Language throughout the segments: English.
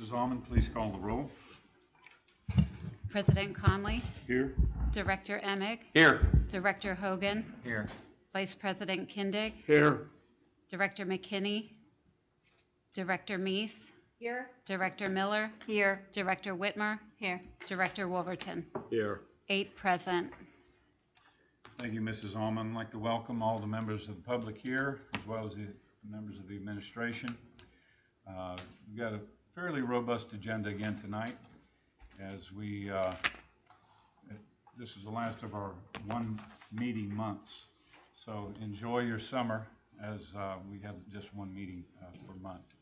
Mrs. Almond, please call the roll. President Conley, Here. Director Emig, Here. Director Hogan, Here. Vice President Kindig, Here. Director McKinney, Director Meese, Here. Director Miller, Here. Director Whitmer, here, Director Wolverton. Here. 8 present. Thank you, Mrs. Almond. I'd like to welcome all the members of the public here, as well as the members of the administration. We've got a fairly robust agenda again tonight, as we, this is the last of our one meeting months. So enjoy your summer, as we have just one meeting per month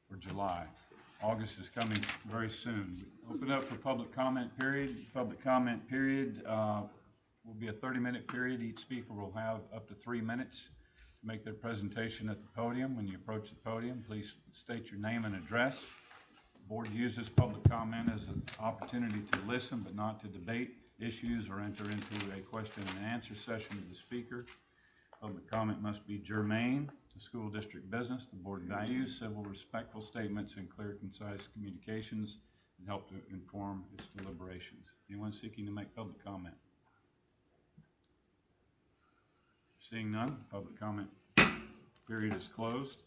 for July. August is coming very soon. Open up for public comment period. Public comment period will be a 30-minute period. Each speaker will have up to 3 minutes to make their presentation at the podium. When you approach the podium, please state your name and address. The board uses public comment as an opportunity to listen but not to debate issues or enter into a question and answer session with the speaker. Public comment must be germane to school district business. The board values civil, respectful statements and clear, concise communications and help to inform its deliberations. Anyone seeking to make public comment? Seeing none, public comment period is closed.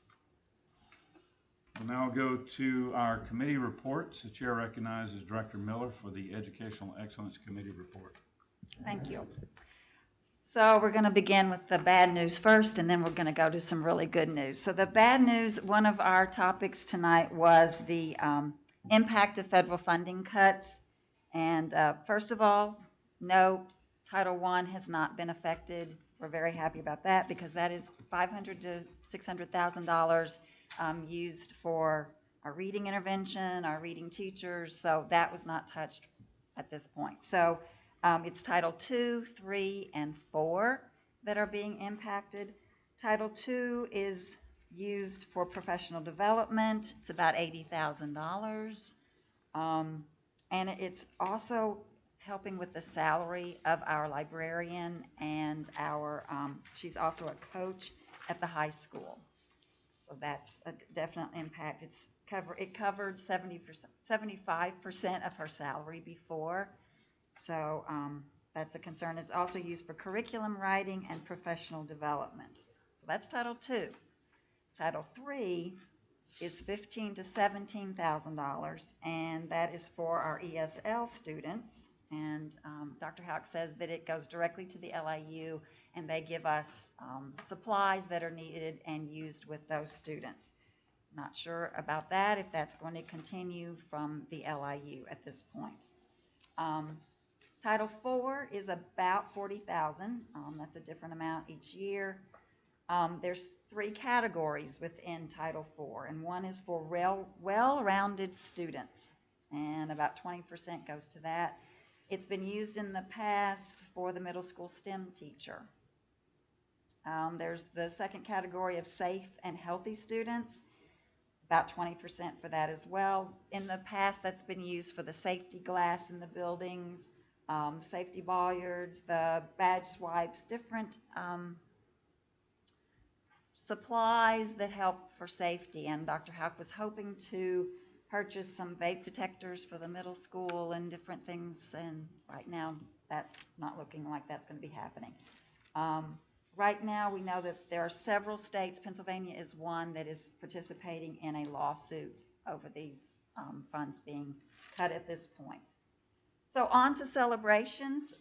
We'll now go to our committee reports. The chair recognizes Director Miller for the Educational Excellence Committee report. Thank you. So we're going to begin with the bad news first, and then we're going to go to some really good news. So the bad news, one of our topics tonight was the impact of federal funding cuts. And first of all, note, Title I has not been affected. We're very happy about that because that is $500,000 to $600,000 used for our reading intervention, our reading teachers. So that was not touched at this point. So it's Title II, III, and IV that are being impacted. Title II is used for professional development. It's about $80,000. And it's also helping with the salary of our librarian and our, she's also a coach at the high school. So that's a definite impact. It covered 75% of her salary before. So that's a concern. It's also used for curriculum writing and professional development. So that's Title II. Title III is $15,000 to $17,000, and that is for our ESL students. And Dr. Houck says that it goes directly to the LIU, and they give us supplies that are needed and used with those students. Not sure about that, if that's going to continue from the LIU at this point. Title IV is about $40,000. That's a different amount each year. There's 3 categories within Title IV, and one is for well-rounded students, and about 20% goes to that. It's been used in the past for the middle school STEM teacher. There's the second category of safe and healthy students, about 20% for that as well. In the past, that's been used for the safety glass in the buildings, safety bollards, the badge swipes, different supplies that help for safety. And Dr. Houck was hoping to purchase some vape detectors for the middle school and different things, and right now that's not looking like that's going to be happening. Right now we know that there are several states, Pennsylvania is one, that is participating in a lawsuit over these funds being cut at this point. So on to celebrations.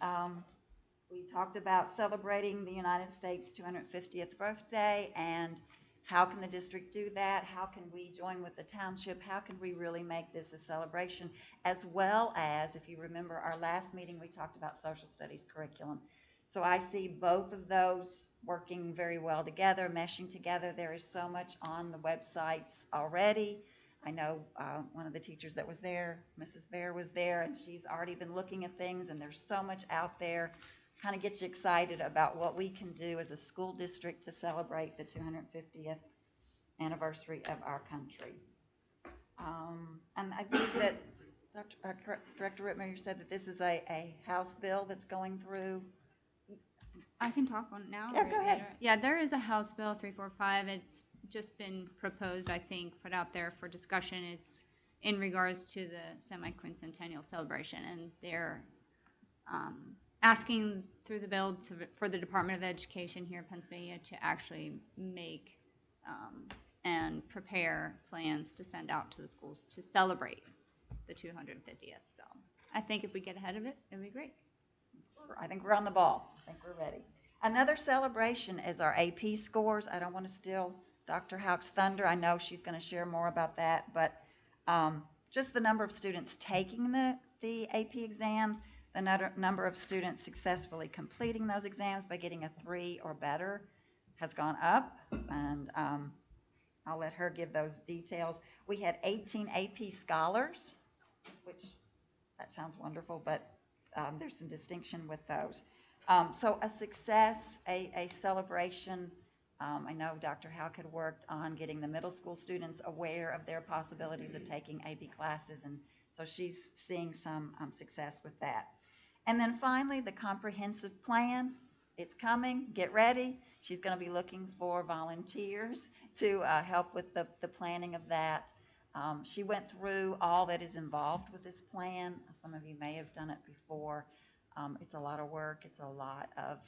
We talked about celebrating the United States 250th birthday, and how can the district do that? How can we join with the township? How can we really make this a celebration? As well as, if you remember our last meeting, we talked about social studies curriculum. So I see both of those working very well together, meshing together. There is so much on the websites already. I know one of the teachers that was there, Mrs. Bear, was there, and she's already been looking at things, and there's so much out there. Kind of gets you excited about what we can do as a school district to celebrate the 250th anniversary of our country. And I think that Director Whitmer, you said that this is a House bill that's going through. I can talk on it now. Yeah, go ahead. Later. Yeah, there is a House Bill 345. It's just been proposed, I think, put out there for discussion. It's in regards to the semi-quincentennial celebration, and they're asking through the bill for the Department of Education here in Pennsylvania to actually make and prepare plans to send out to the schools to celebrate the 250th. So I think if we get ahead of it, it'd be great. I think we're on the ball. I think we're ready. Another celebration is our AP scores. I don't want to steal Dr. Houck's thunder. I know she's going to share more about that, but just the number of students taking the AP exams, the number of students successfully completing those exams by getting a 3 or better has gone up, and I'll let her give those details. We had 18 AP scholars, which that sounds wonderful, but there's some distinction with those. So a success, a celebration. I know Dr. Houck had worked on getting the middle school students aware of their possibilities of taking AP classes, and so she's seeing some success with that. And then finally, the comprehensive plan. It's coming. Get ready. She's going to be looking for volunteers to help with the planning of that. She went through all that is involved with this plan. Some of you may have done it before. It's a lot of work. It's a lot of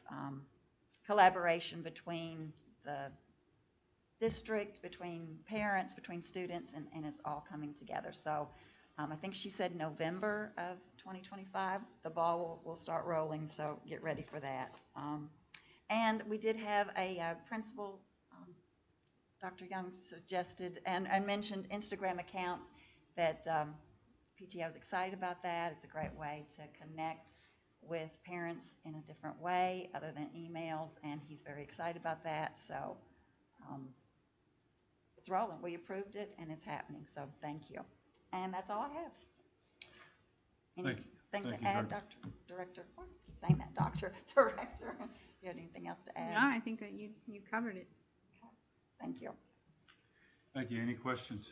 collaboration between the district, between parents, between students, and it's all coming together. So I think she said November of 2025, the ball will start rolling, so get ready for that. And we did have a principal, Dr. Young suggested and mentioned Instagram accounts that PTO is excited about that. It's a great way to connect with parents in a different way other than emails, and he's very excited about that. So it's rolling. We approved it, and it's happening, so thank you. And that's all I have. Thank you. Anything Thank to you, add, Director. Director? I keep saying that, Doctor, Director. Do you have anything else to add? No, I think that you covered it. Thank you. Thank you. Any questions?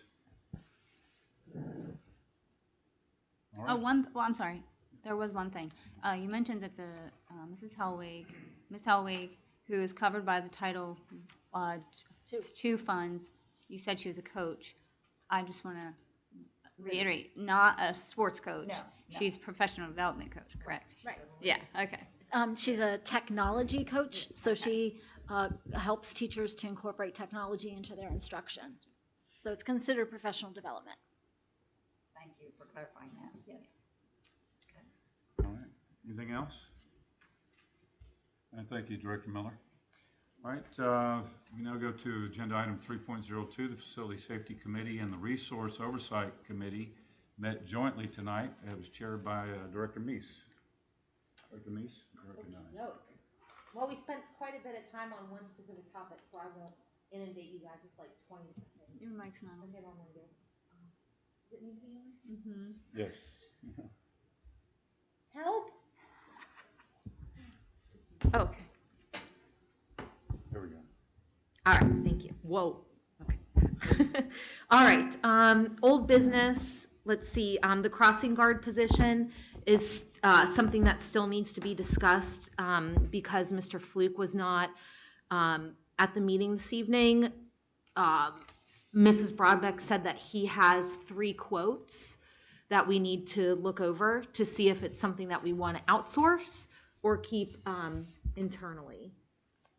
All Oh, right. I'm sorry. There was one thing. You mentioned that the Miss Hellwig, who is covered by the Title II funds, you said she was a coach. I just want to reiterate, not a sports coach. No. She's a professional development coach, correct? Right. Yeah, okay. She's a technology coach, so she helps teachers to incorporate technology into their instruction. So it's considered professional development. Thank you for clarifying that. Yes. All right. Anything else? And thank you, Director Miller. All right, we now go to agenda item 3.02. The Facility Safety Committee and the Resource Oversight Committee met jointly tonight. It was chaired by Director Meese. Director Meese? No. Well, we spent quite a bit of time on one specific topic, so I won't inundate you guys with like 20 things. Your mic's not on. Okay, I'm gonna do. Does it need to be on? Mm-hmm. Yes. Help! Okay. There we go. All right, thank you. Whoa. Okay. All right, old business. Let's see, the crossing guard position is something that still needs to be discussed because Mr. Fluke was not at the meeting this evening. Mrs. Broadbeck said that he has 3 quotes that we need to look over to see if it's something that we want to outsource or keep internally.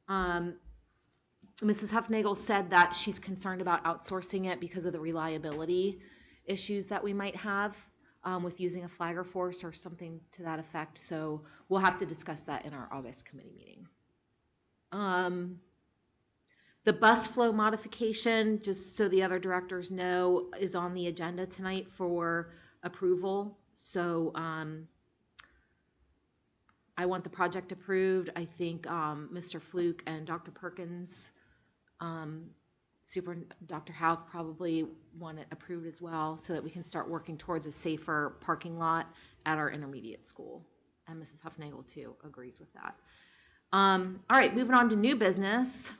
Mrs. Huffnagel said that she's concerned about outsourcing it because of the reliability issues that we might have with using a flagger force or something to that effect. So we'll have to discuss that in our August committee meeting. The bus flow modification, just so the other directors know, is on the agenda tonight for approval. So I want the project approved. I think Mr. Fluke and Dr. Perkins, Dr. Houck probably want it approved as well so that we can start working towards a safer parking lot at our intermediate school. And Mrs. Huffnagel too agrees with that. All right, moving on to new business.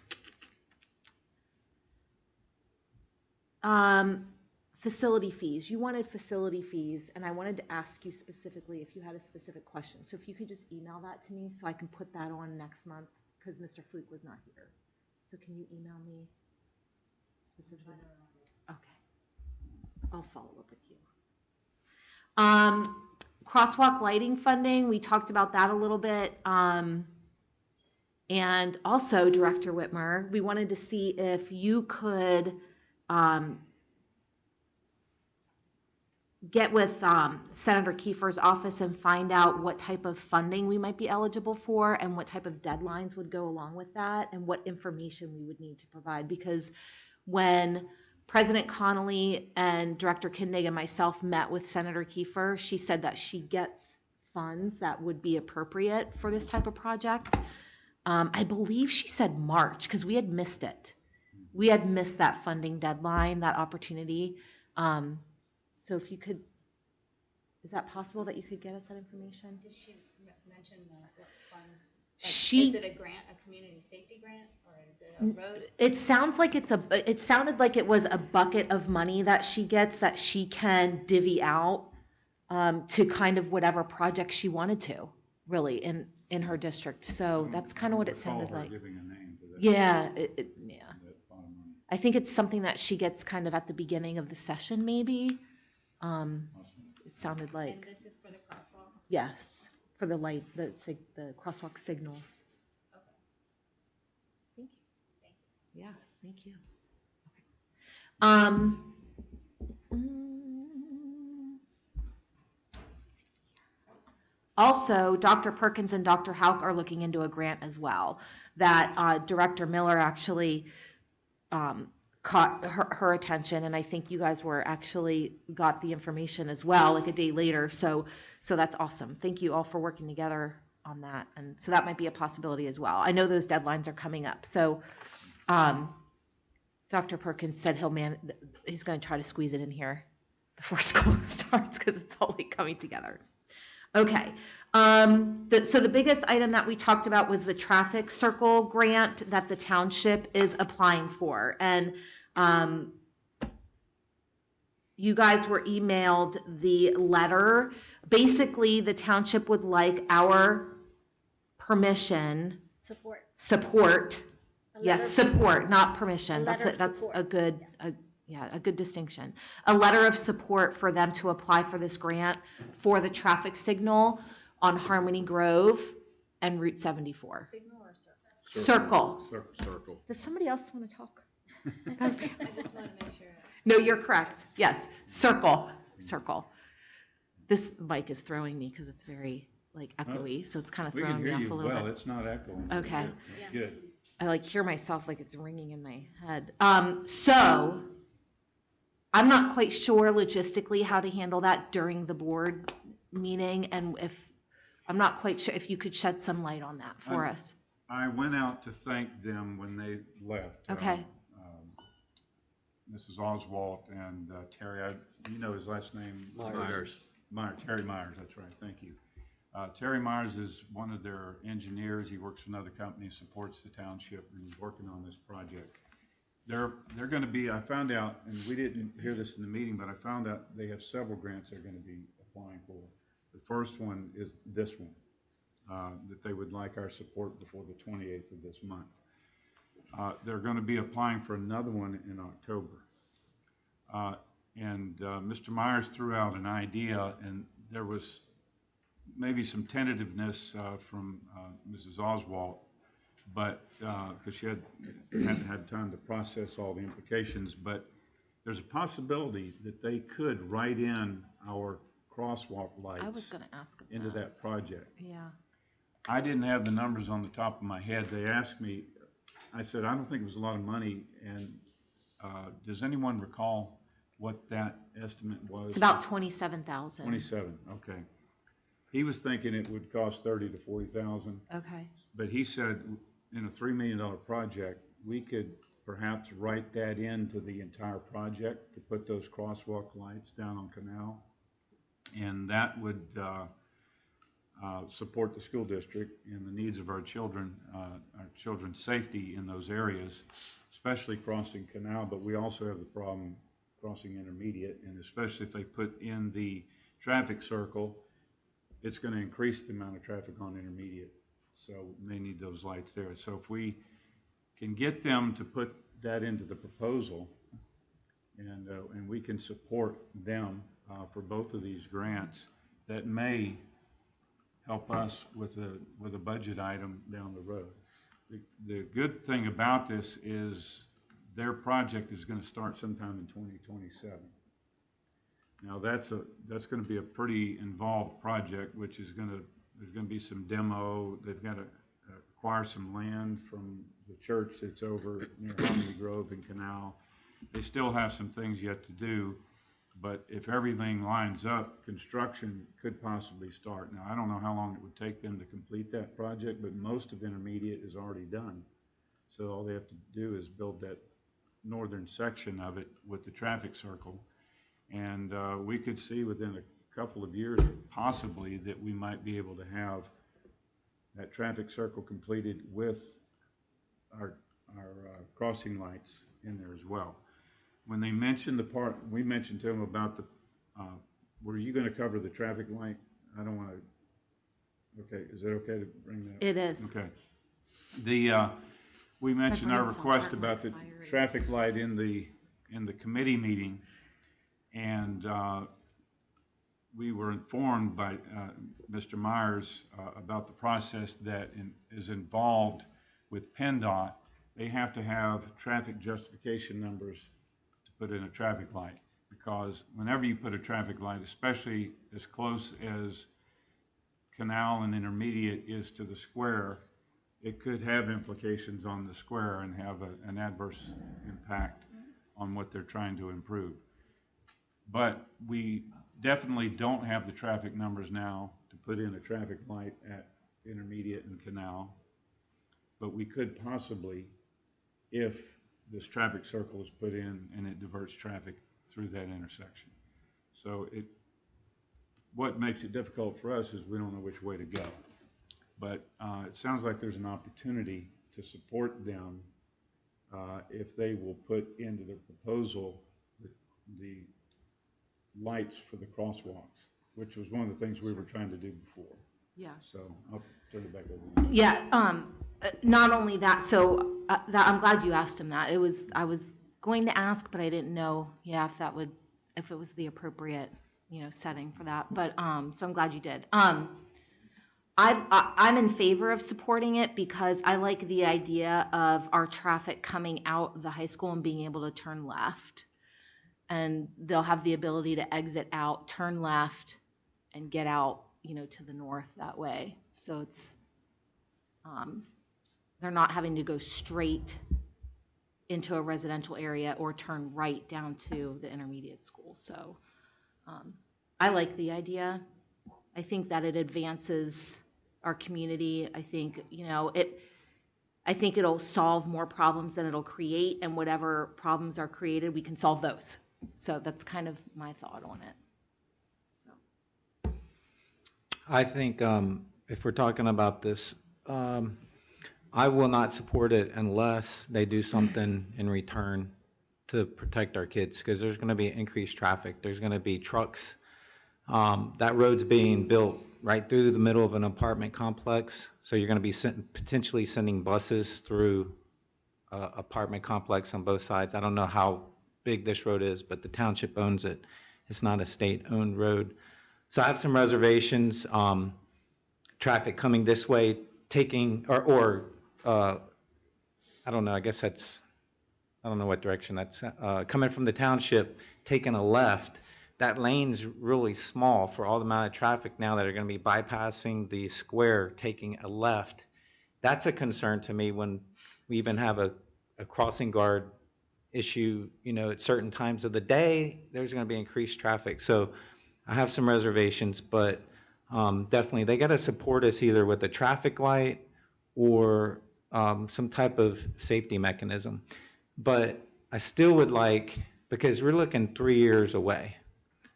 Facility fees. You wanted facility fees, and I wanted to ask you specifically if you had a specific question. So if you could just email that to me so I can put that on next month, because Mr. Fluke was not here. So can you email me specifically? Okay. I'll follow up with you. Crosswalk lighting funding, we talked about that a little bit. And also, Director Whitmer, we wanted to see if you could get with Senator Kiefer's office and find out what type of funding we might be eligible for and what type of deadlines would go along with that and what information we would need to provide. Because when President Connolly and Director Kindig and myself met with Senator Kiefer, she said that she gets funds that would be appropriate for this type of project. I believe she said March, because we had missed it. We had missed that funding deadline, that opportunity. So if you could, is that possible that you could get us that information? Did she mention what funds? She, Is it a grant, a community safety grant, or is it a road? it sounds like it sounded like it was a bucket of money that she gets that she can divvy out to kind of whatever project she wanted to, really, in her district. So that's kind of what it sounded like. Giving a name to that. Yeah, yeah. That pot of money. I think it's something that she gets kind of at the beginning of the session, maybe. It sounded And like, this is for the crosswalk? yes, for the light, the crosswalk signals. Okay. Thank you. Yes, thank you. Also, Dr. Perkins and Dr. Hauk are looking into a grant as well that Director Miller actually caught her attention, and I think you guys were actually got the information as well, like a day later. So that's awesome. Thank you all for working together on that, and so that might be a possibility as well. I know those deadlines are coming up, so Dr. Perkins said he's going to try to squeeze it in here before school starts because it's all like coming together. Okay, so the biggest item that we talked about was the traffic circle grant that the township is applying for. And you guys were emailed the letter. Basically, the township would like our permission, support. Yes, support, not permission. That's a good, a good distinction. A letter of support for them to apply for this grant for the traffic signal on Harmony Grove and Route 74. Signal or circle? Circle. Does somebody else want to talk? I just want to make sure. No, you're correct. Yes, circle. This mic is throwing me because it's very like echoey, so it's kind of We throwing can me hear off you a little well, bit. it's not echoing. Okay. That's good. I like hear myself like it's ringing in my head. So I'm not quite sure logistically how to handle that during the board meeting, and I'm not quite sure if you could shed some light on that for us. I went out to thank them when they left. Okay. Mrs. Oswalt and Terry, you know his last name? Myers, Terry Myers, that's right, thank you. Terry Myers is one of their engineers. He works for another company, supports the township, and he's working on this project. They're going to be, I found out, and we didn't hear this in the meeting, but I found out they have several grants they're going to be applying for. The first one is this one, that they would like our support before the 28th of this month. They're going to be applying for another one in October. Mr. Myers threw out an idea, and there was maybe some tentativeness from Mrs. Oswalt, but because she hadn't had time to process all the implications, but there's a possibility that they could write in our crosswalk lights I was going to ask them into that project. Yeah. I didn't have the numbers on the top of my head. They asked me, I said, I don't think it was a lot of money, and does anyone recall what that estimate was? It's about 27,000. 27, okay. He was thinking it would cost 30 to 40,000, Okay. but he said in a $3 million project, we could perhaps write that into the entire project to put those crosswalk lights down on Canal, and that would support the school district and the needs of our children's safety in those areas, especially crossing Canal, but we also have the problem crossing Intermediate, and especially if they put in the traffic circle, it's going to increase the amount of traffic on Intermediate, so they need those lights there. So if we can get them to put that into the proposal, and we can support them for both of these grants that may help us with a budget item down the road. The good thing about this is their project is going to start sometime in 2027. Now that's going to be a pretty involved project, which is there's going to be some demo. They've got to acquire some land from the church that's over near Harmony Grove and Canal. They still have some things yet to do, but if everything lines up, construction could possibly start. Now, I don't know how long it would take them to complete that project, but most of intermediate is already done. So all they have to do is build that northern section of it with the traffic circle. And we could see within a couple of years, possibly, that we might be able to have that traffic circle completed with our crossing lights in there as well. When they mentioned the part, we mentioned to them about the, were you going to cover the traffic light? I don't want to, okay, is it okay to bring that? It is. Okay. We mentioned our request about the traffic light in the committee meeting, and we were informed by Mr. Myers about the process that is involved with PennDOT. They have to have traffic justification numbers to put in a traffic light, because whenever you put a traffic light, especially as close as Canal and Intermediate is to the square, it could have implications on the square and have an adverse impact on what they're trying to improve. But we definitely don't have the traffic numbers now to put in a traffic light at Intermediate and Canal, but we could possibly, if this traffic circle is put in and it diverts traffic through that intersection. So what makes it difficult for us is we don't know which way to go. But it sounds like there's an opportunity to support them if they will put into their proposal the lights for the crosswalks, which was one of the things we were trying to do before. Yeah. So I'll turn it back over to you. Yeah, not only that, so I'm glad you asked him that. I was going to ask, but I didn't know, if it was the appropriate, setting for that. But, so I'm glad you did. I'm in favor of supporting it because I like the idea of our traffic coming out the high school and being able to turn left. And they'll have the ability to exit out, turn left, and get out, to the north that way. So it's, they're not having to go straight into a residential area or turn right down to the intermediate school. So I like the idea. I think that it advances our community. I think, I think it'll solve more problems than it'll create, and whatever problems are created, we can solve those. So that's kind of my thought on it. So I think if we're talking about this, I will not support it unless they do something in return to protect our kids, because there's going to be increased traffic. There's going to be trucks. That road's being built right through the middle of an apartment complex, so you're going to be potentially sending buses through apartment complex on both sides. I don't know how big this road is, but the township owns it. It's not a state-owned road. So I have some reservations. Traffic coming this way, taking, I don't know, I guess that's, I don't know what direction that's, coming from the township, taking a left. That lane's really small for all the amount of traffic now that are going to be bypassing the square, taking a left. That's a concern to me when we even have a crossing guard issue, at certain times of the day, there's going to be increased traffic. So I have some reservations, but definitely they got to support us either with a traffic light or some type of safety mechanism. But I still would like, because we're looking 3 years away,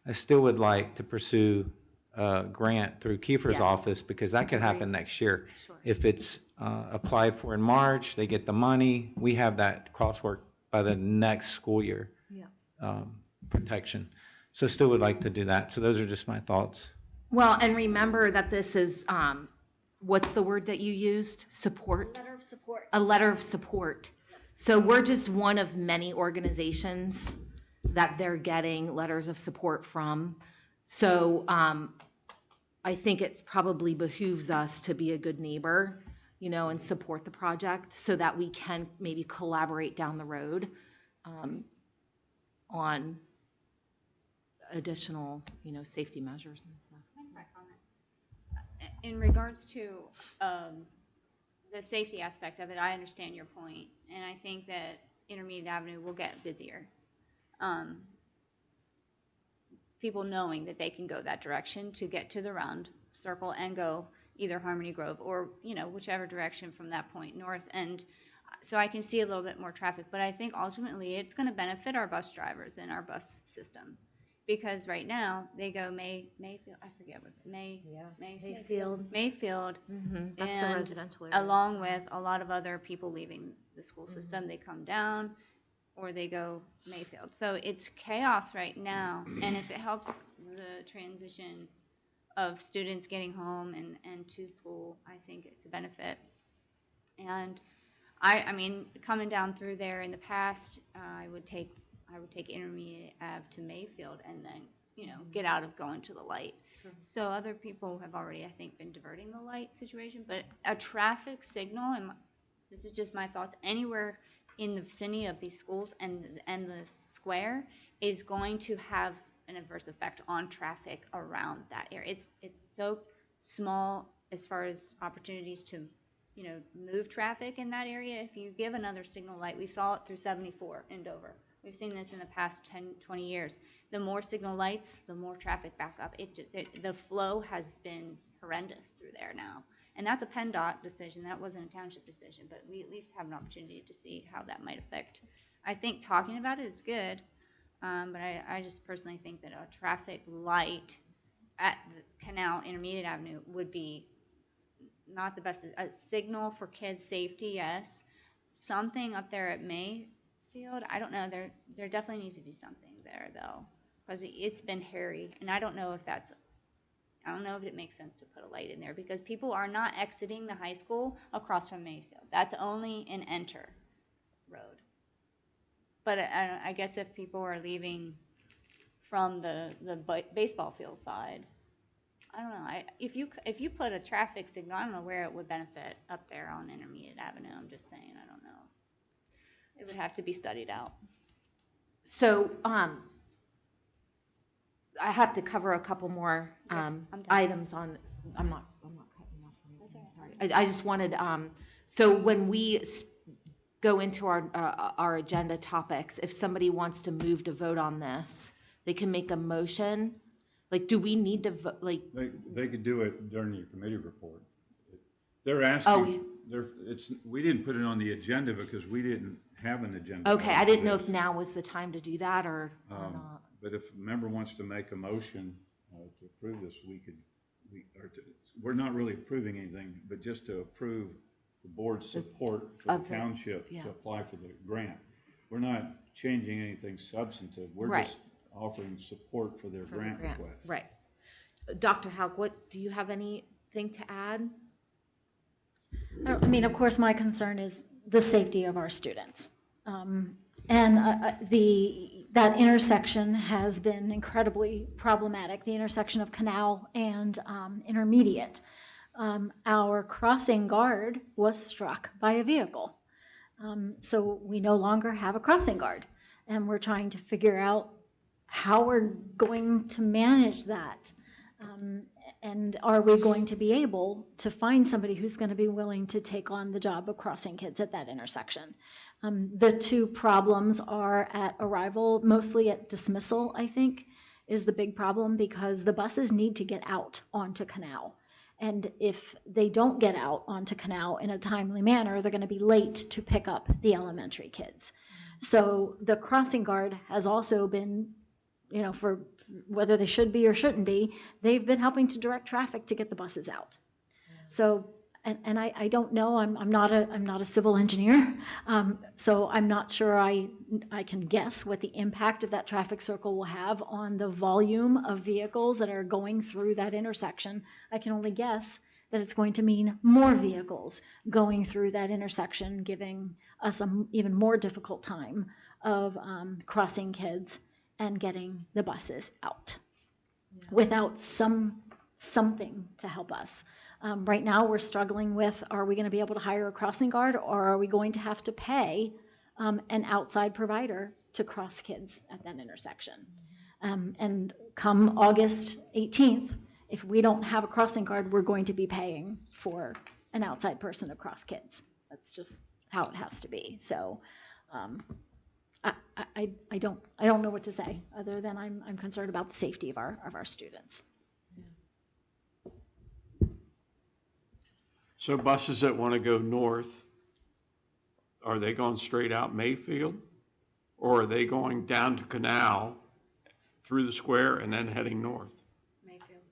I still would like to pursue a grant through Kiefer's Yes. office, because that could happen next year. Sure. If it's applied for in March, they get the money, we have that crosswalk by the next school year. Yeah. Protection. So still would like to do that. So those are just my thoughts. Well, and remember that this is, what's the word that you used? Support? Letter of support. A letter of support. So we're just one of many organizations that they're getting letters of support from. So I think it's probably behooves us to be a good neighbor, you know, and support the project so that we can maybe collaborate down the road on additional, you know, safety measures and stuff. In regards to the safety aspect of it, I understand your point, and I think that Intermediate Avenue will get busier. People knowing that they can go that direction to get to the round circle and go either Harmony Grove or, you know, whichever direction from that point north. And so I can see a little bit more traffic, but I think ultimately it's going to benefit our bus drivers and our bus system. Because right now, they go Mayfield, I forget what, Mayfield. Mayfield, That's the and residential area. along with a lot of other people leaving the school system, they come down or they go Mayfield. So it's chaos right now, and if it helps the transition of students getting home and to school, I think it's a benefit. And I mean, coming down through there in the past, I would take Intermediate Ave to Mayfield and then, you know, get out of going to the light. So other people have already, I think, been diverting the light situation, but a traffic signal, and this is just my thoughts, anywhere in the vicinity of these schools and the square is going to have an adverse effect on traffic around that area. It's so small as far as opportunities to, you know, move traffic in that area. If you give another signal light, we saw it through 74 in Dover. We've seen this in the past 10, 20 years. The more signal lights, the more traffic back up. The flow has been horrendous through there now. And that's a PennDOT decision. That wasn't a township decision, but we at least have an opportunity to see how that might affect. I think talking about it is good, but I just personally think that a traffic light at the Canal Intermediate Avenue would be not the best. A signal for kids' safety, yes. Something up there at Mayfield, I don't know. There definitely needs to be something there, though, because it's been hairy, and I don't know if it makes sense to put a light in there because people are not exiting the high school across from Mayfield. That's only an enter road. But I guess if people are leaving from the baseball field side, I don't know. If you put a traffic signal, I don't know where it would benefit up there on Intermediate Avenue. I'm just saying, I don't know. It would have to be studied out. So, I have to cover a couple more items on. I'm not cutting you off. Sorry. I just wanted. So when we go into our agenda topics, if somebody wants to move to vote on this, they can make a motion. Like, do we need to vote? Like, They could do it during your committee report. They're asking, we didn't put it on the agenda because we didn't have an agenda. okay, I didn't know if now was the time to do that or not. But if a member wants to make a motion to approve this, we're not really approving anything, but just to approve the board's support for the township to apply for the grant. We're not changing anything substantive. We're just offering support for their grant request. Right. Dr. Hauk, do you have anything to add? I mean, of course, my concern is the safety of our students. That intersection has been incredibly problematic, the intersection of Canal and Intermediate. Our crossing guard was struck by a vehicle. So we no longer have a crossing guard, and we're trying to figure out how we're going to manage that. And are we going to be able to find somebody who's going to be willing to take on the job of crossing kids at that intersection? The two problems are at arrival, mostly at dismissal, I think, is the big problem because the buses need to get out onto Canal. And if they don't get out onto Canal in a timely manner, they're going to be late to pick up the elementary kids. So the crossing guard has also been, you know, for whether they should be or shouldn't be, they've been helping to direct traffic to get the buses out. So, and I don't know, I'm not a civil engineer, so I'm not sure I can guess what the impact of that traffic circle will have on the volume of vehicles that are going through that intersection. I can only guess that it's going to mean more vehicles going through that intersection, giving us an even more difficult time of crossing kids and getting the buses out without something to help us. Right now, we're struggling with, are we going to be able to hire a crossing guard, or are we going to have to pay an outside provider to cross kids at that intersection? And come August 18th, if we don't have a crossing guard, we're going to be paying for an outside person to cross kids. That's just how it has to be. So I don't know what to say, other than I'm concerned about the safety of our students. So buses that want to go north, are they going straight out Mayfield? Or are they going down to Canal through the square and then heading north? Mayfield.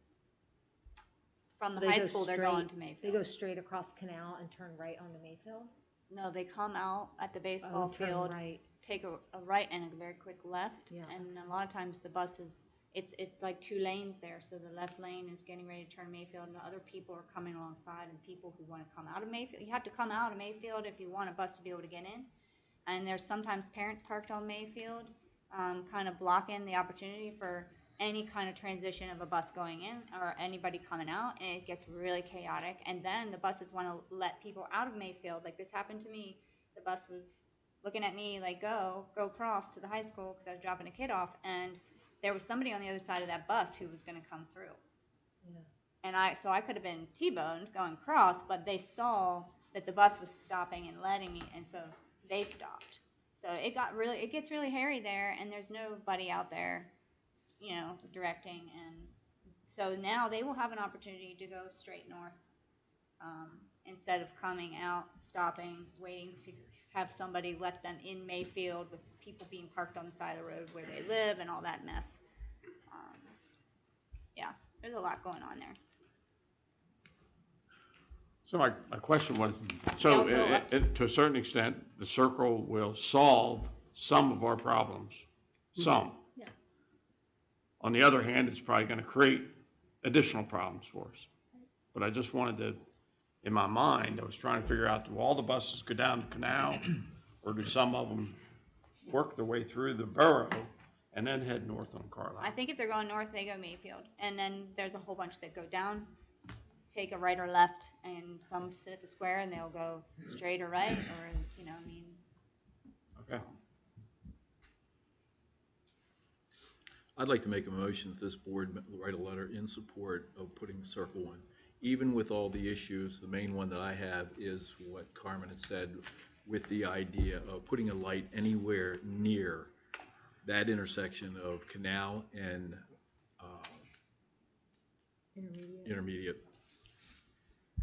From So the they high go school, they're straight- going to They Mayfield. go straight across Canal and turn right onto Mayfield? No, they come out at the baseball turn field, right. take a right and a very quick left. Yeah. And a lot of times the buses, it's like 2 lanes there. So the left lane is getting ready to turn Mayfield, and the other people are coming alongside, and people who want to come out of Mayfield. You have to come out of Mayfield if you want a bus to be able to get in. And there's sometimes parents parked on Mayfield, kind of blocking the opportunity for any kind of transition of a bus going in or anybody coming out, and it gets really chaotic. And then the buses want to let people out of Mayfield. Like this happened to me. The bus was looking at me like, go cross to the high school because I was dropping a kid off, and there was somebody on the other side of that bus who was going to come through. Yeah. And so I could have been T-boned going cross, but they saw that the bus was stopping and letting me, and so they stopped. So it gets really hairy there, and there's nobody out there, directing. And so now they will have an opportunity to go straight north instead of coming out, stopping, waiting to have somebody let them in Mayfield with people being parked on the side of the road where they live and all that mess. Yeah, there's a lot going on there. So my question was, so They'll go up. to a certain extent, the circle will solve some of our problems, some. Yes. On the other hand, it's probably going to create additional problems for us. But I just wanted to, in my mind, I was trying to figure out, do all the buses go down to Canal, or do some of them work their way through the borough and then head north on Carlisle? I think if they're going north, they go Mayfield. And then there's a whole bunch that go down, take a right or left, and some sit at the square and they'll go straight or right, or, Okay. I'd like to make a motion that this board write a letter in support of putting Circle One. Even with all the issues, the main one that I have is what Carmen had said with the idea of putting a light anywhere near that intersection of Canal and Intermediate.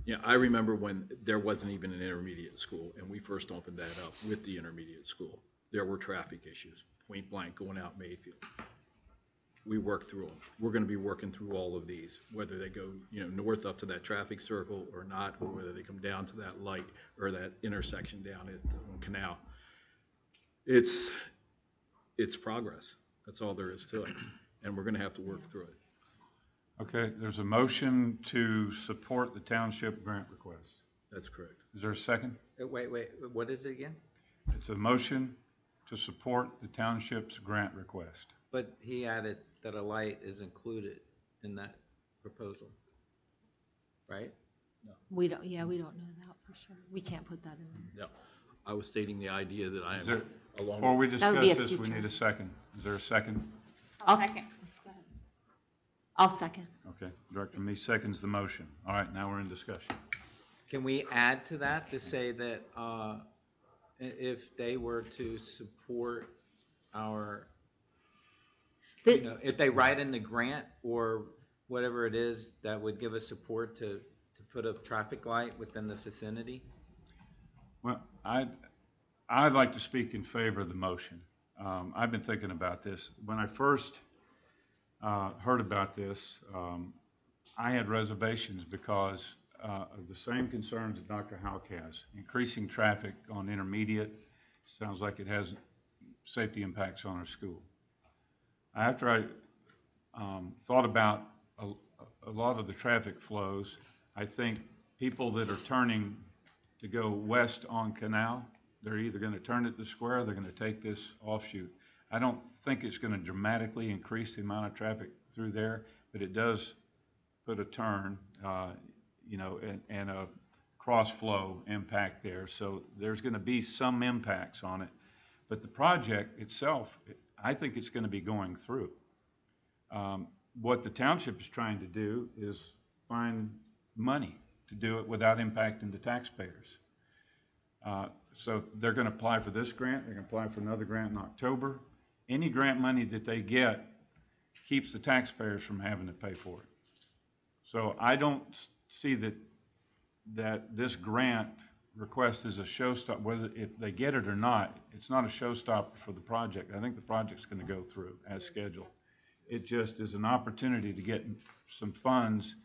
Yeah, I remember when there wasn't even an intermediate school, and we first opened that up with the intermediate school. There were traffic issues, point blank, going out Mayfield. We worked through them. We're going to be working through all of these, whether they go, north up to that traffic circle or not, or whether they come down to that light or that intersection down at Canal. It's progress. That's all there is to it, and we're going to have to work through it. Okay, there's a motion to support the township grant request. That's correct. Is there a second? Wait, what is it again? It's a motion to support the township's grant request. But he added that a light is included in that proposal, right? We don't know that for sure. We can't put that in there. No, I was stating the idea that I Is there, am, along before with, we That would discuss be a this, we future. need a second. Is there a second? I'll I'll s- second. I'll second. Okay, Director Me seconds the motion. All right, now we're in discussion. Can we add to that to say that if they were to support our, if they write in the grant or whatever it is that would give us support to put a traffic light within the vicinity? Well, I'd like to speak in favor of the motion. I've been thinking about this. When I first heard about this, I had reservations because of the same concerns that Dr. Houck has. Increasing traffic on Intermediate sounds like it has safety impacts on our school. After I thought about a lot of the traffic flows, I think people that are turning to go west on Canal, they're either going to turn at the square or they're going to take this offshoot. I don't think it's going to dramatically increase the amount of traffic through there, but it does put a turn, and a cross flow impact there. So there's going to be some impacts on it. But the project itself, I think it's going to be going through. What the township is trying to do is find money to do it without impacting the taxpayers. So they're going to apply for this grant. They're going to apply for another grant in October. Any grant money that they get keeps the taxpayers from having to pay for it. So I don't see that this grant request is a showstopper. Whether if they get it or not, it's not a showstopper for the project. I think the project's going to go through as scheduled. It just is an opportunity to get some funds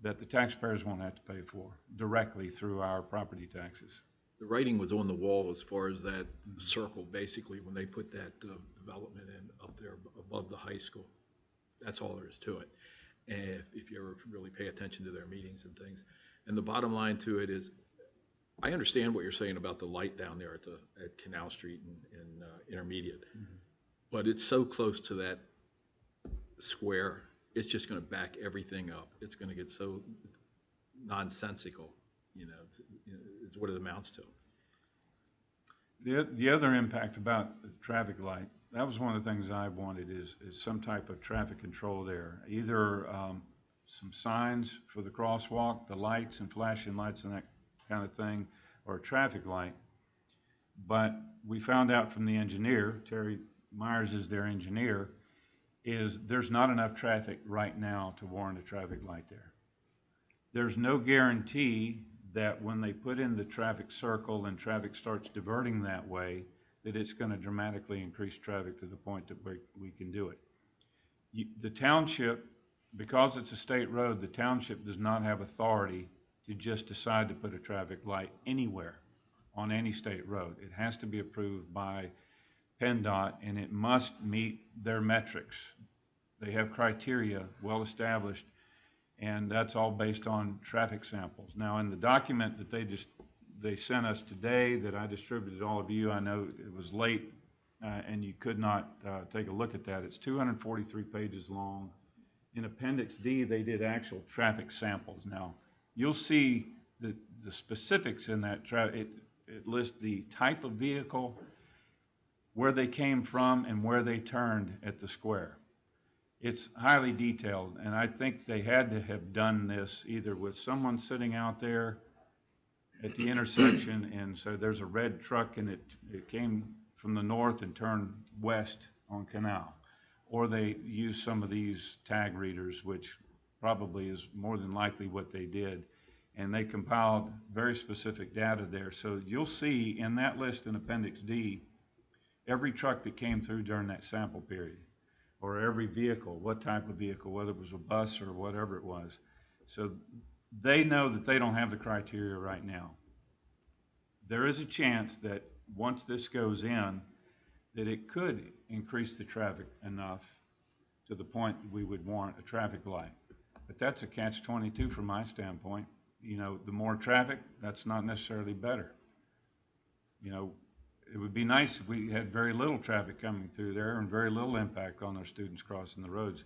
that the taxpayers won't have to pay for directly through our property taxes. The writing was on the wall as far as that circle, basically, when they put that development in up there above the high school. That's all there is to it. And if you ever really pay attention to their meetings and things. And the bottom line to it is, I understand what you're saying about the light down there at Canal Street and Intermediate, but it's so close to that square, it's just going to back everything up. It's going to get so nonsensical, is what it amounts to. The other impact about the traffic light, that was one of the things I wanted is some type of traffic control there. Either some signs for the crosswalk, the lights and flashing lights and that kind of thing, or a traffic light. But we found out from the engineer, Terry Myers is their engineer, is there's not enough traffic right now to warrant a traffic light there. There's no guarantee that when they put in the traffic circle and traffic starts diverting that way, that it's going to dramatically increase traffic to the point that we can do it. The township, because it's a state road, the township does not have authority to just decide to put a traffic light anywhere on any state road. It has to be approved by PennDOT, and it must meet their metrics. They have criteria well established, and that's all based on traffic samples. Now, in the document that they sent us today that I distributed to all of you, I know it was late and you could not take a look at that. It's 243 pages long. In Appendix D, they did actual traffic samples. Now, you'll see the specifics in that. It lists the type of vehicle, where they came from, and where they turned at the square. It's highly detailed, and I think they had to have done this either with someone sitting out there at the intersection, and so there's a red truck and it came from the north and turned west on Canal. Or they used some of these tag readers, which probably is more than likely what they did. And they compiled very specific data there. So you'll see in that list in Appendix D, every truck that came through during that sample period, or every vehicle, what type of vehicle, whether it was a bus or whatever it was. So they know that they don't have the criteria right now. There is a chance that once this goes in, that it could increase the traffic enough to the point that we would warrant a traffic light. But that's a catch-22 from my standpoint. The more traffic, that's not necessarily better. It would be nice if we had very little traffic coming through there and very little impact on our students crossing the roads.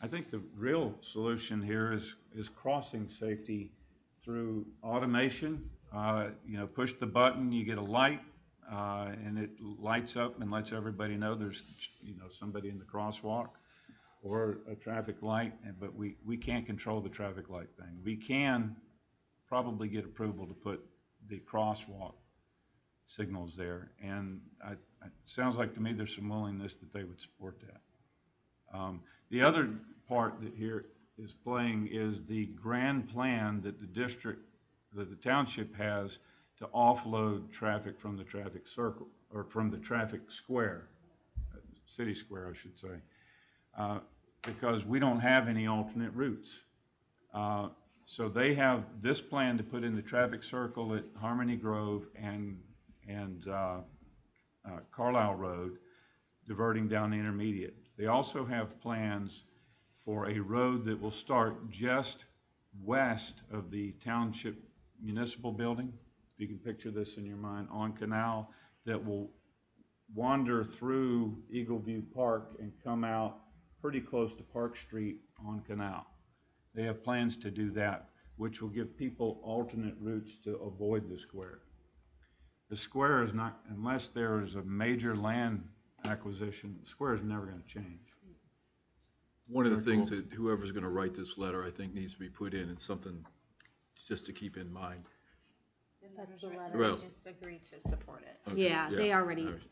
I think the real solution here is crossing safety through automation. Push the button, you get a light, and it lights up and lets everybody know there's somebody in the crosswalk, or a traffic light. But we can't control the traffic light thing. We can probably get approval to put the crosswalk signals there, and it sounds like to me there's some willingness that they would support that. The other part that here is playing is the grand plan that the township has to offload traffic from the traffic circle, or from the traffic square, city square I should say, because we don't have any alternate routes. So they have this plan to put in the traffic circle at Harmony Grove and Carlisle Road, diverting down the Intermediate. They also have plans for a road that will start just west of the township municipal building. If you can picture this in your mind, on Canal, that will wander through Eagle View Park and come out pretty close to Park Street on Canal. They have plans to do that, which will give people alternate routes to avoid the square. The square is not, unless there is a major land acquisition, the square is never going to change. One of the things that whoever's gonna write this letter, I think, needs to be put in, and something just to keep in mind. That's the letter. Well, Just agree to support it. okay, Yeah, they already, all right.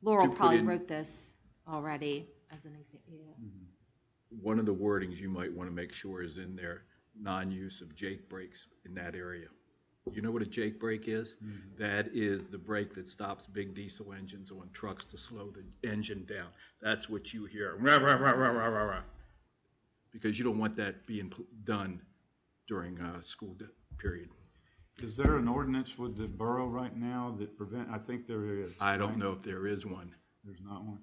Laurel To put probably in- wrote this already as an example, yeah. One of the wordings you might wanna make sure is in there, non-use of Jake brakes in that area. You know what a Jake brake is? That is the brake that stops big diesel engines on trucks to slow the engine down. That's what you hear, rah, rah, rah, rah, rah, rah, rah. Because you don't want that being done during school period. Is there an ordinance with the borough right now that prevent, I think there is. I don't right? know if there is one. There's not one.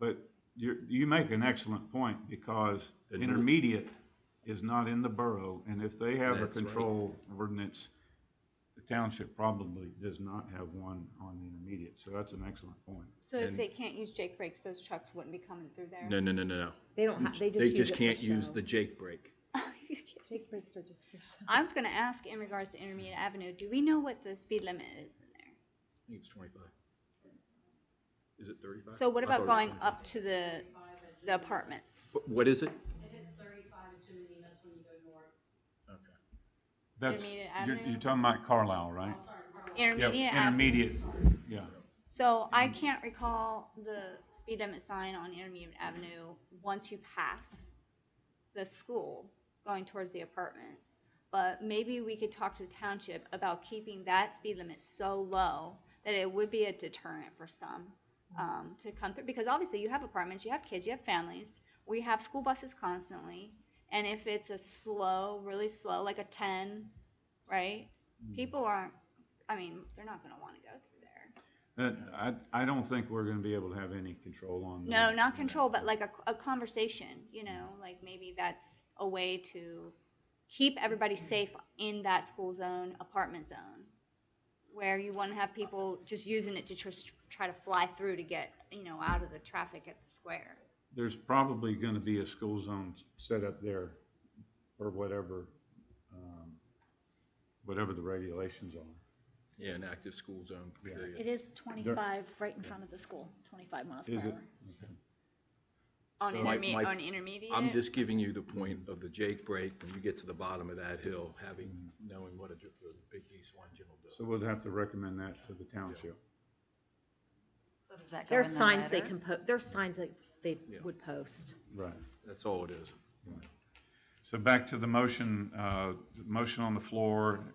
But you make an excellent point, because The intermediate is not in the borough, and if they have a That's right. control ordinance, the township probably does not have one on the intermediate, so that's an excellent point. So if And- they can't use Jake brakes, those trucks wouldn't be coming through there? No. They don't have, they just They use just it for can't use show. the Jake brake. Jake brakes are just for show. I was gonna ask in regards to Intermediate Avenue, do we know what the speed limit is in there? I think it's 25. Is it 35? So what I about thought it was going 25. up to the apartments? What is it? Okay. That's, Intermediate you're Avenue? talking about Carlisle, right? Yeah, Intermediate Avenue. intermediate, yeah. So I can't recall the speed limit sign on Intermediate Avenue once you pass the school going towards the apartments. But maybe we could talk to the township about keeping that speed limit so low that it would be a deterrent for some to come through. Because obviously you have apartments, you have kids, you have families. We have school buses constantly. And if it's a slow, really slow, like a 10, right? People aren't, I mean, they're not going to want to go through there. I don't think we're gonna be able to have any control on that. No, not control, but like a conversation, you know, like maybe that's a way to keep everybody safe in that school zone, apartment zone, where you want to have people just using it to just try to fly through to get, you know, out of the traffic at the square. There's probably gonna be a school zone set up there, or whatever, whatever the regulations are. Yeah, an active school zone, period. It is 25 right in front of the school, 25 miles per Is it? hour. Okay. On So intermediate? I'm just giving you the point of the Jake brake, when you get to the bottom of that hill, knowing what a big diesel engine will do. So we'll have to recommend that to the township. So does that go There's in the signs they letter? can there's signs that they Yeah. would post. Right. That's all it is. So back to the motion, motion on the floor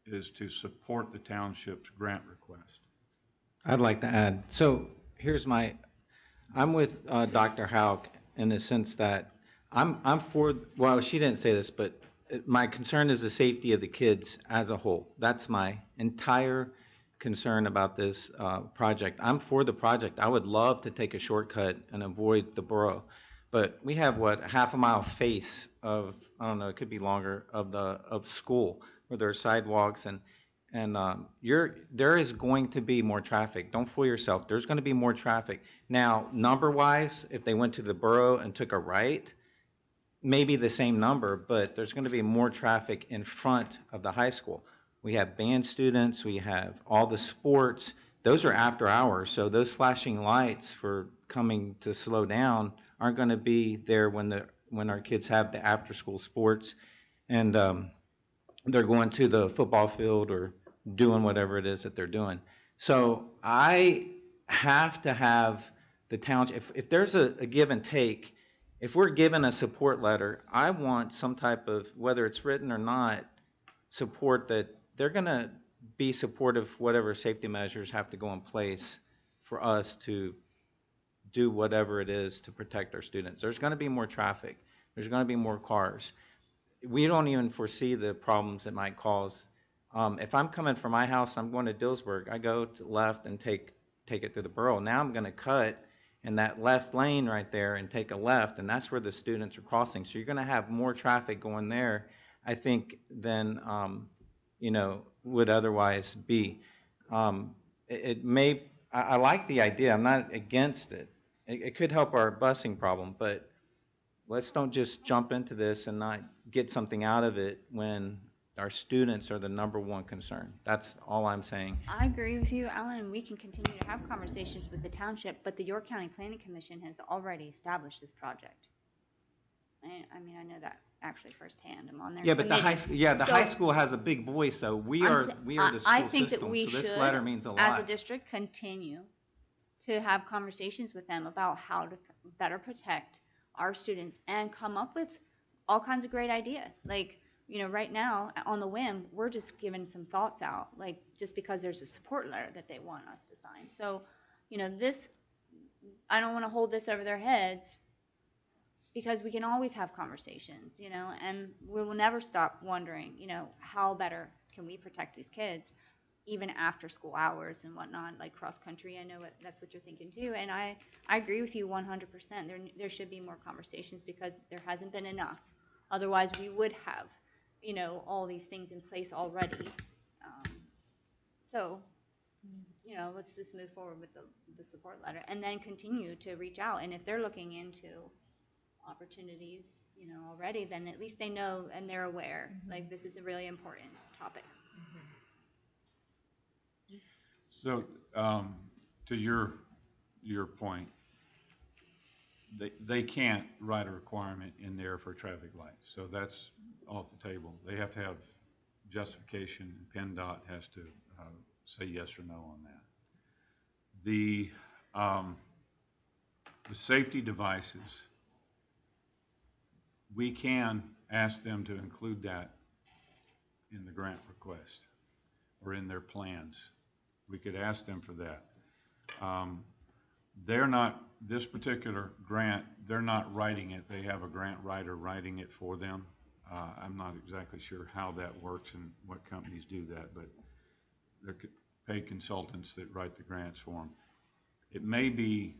is to support the township's grant request. I'd like to add, so here's I'm with Dr. Hauk in the sense that I'm for, well, she didn't say this, but my concern is the safety of the kids as a whole. That's my entire concern about this project. I'm for the project. I would love to take a shortcut and avoid the borough. But we have, half a mile face of, I don't know, it could be longer, of school where there are sidewalks and there is going to be more traffic. Don't fool yourself. There's going to be more traffic. Now, number-wise, if they went to the borough and took a right, maybe the same number, but there's going to be more traffic in front of the high school. We have band students, we have all the sports. Those are after hours, so those flashing lights for coming to slow down aren't going to be there when our kids have the after-school sports and they're going to the football field or doing whatever it is that they're doing. So I have to have the township, if there's a give and take, if we're given a support letter, I want some type of, whether it's written or not, support that they're going to be supportive of whatever safety measures have to go in place for us to do whatever it is to protect our students. There's going to be more traffic. There's going to be more cars. We don't even foresee the problems it might cause. If I'm coming from my house, I'm going to Dillsburg, I go to the left and take it to the borough. Now I'm going to cut in that left lane right there and take a left, and that's where the students are crossing. So you're going to have more traffic going there, I think, than would otherwise be. it may, I like the idea, I'm not against it. It could help our busing problem, but let's don't just jump into this and not get something out of it when our students are the number one concern. That's all I'm saying. I agree with you, Alan, and we can continue to have conversations with the township, but the York County Planning Commission has already established this project. I mean, I know that actually firsthand. I'm on their Yeah, but the high, committee. yeah, the high So, school has a big voice, so we I'm are, sa- we are the I school think that system, we so this should, letter means a as a lot. district, continue to have conversations with them about how to better protect our students and come up with all kinds of great ideas. Like, you know, right now, on the whim, we're just giving some thoughts out, like, just because there's a support letter that they want us to sign. So, you know, this, I don't want to hold this over their heads, because we can always have conversations, you know, and we will never stop wondering, you know, how better can we protect these kids, even after school hours and whatnot, like cross-country. I know that's what you're thinking too, and I agree with you 100%. There should be more conversations because there hasn't been enough. Otherwise, we would have, you know, all these things in place already. So, you know, let's just move forward with the support letter and then continue to reach out. And if they're looking into opportunities, you know, already, then at least they know and they're aware, like, this is a really important topic. So, to your point, they can't write a requirement in there for traffic lights, so that's off the table. They have to have justification, and PennDOT has to say yes or no on that. The safety devices, we can ask them to include that in the grant request or in their plans. We could ask them for that. They're not, this particular grant, they're not writing it. They have a grant writer writing it for them. I'm not exactly sure how that works and what companies do that, but they're paid consultants that write the grants for them. It may be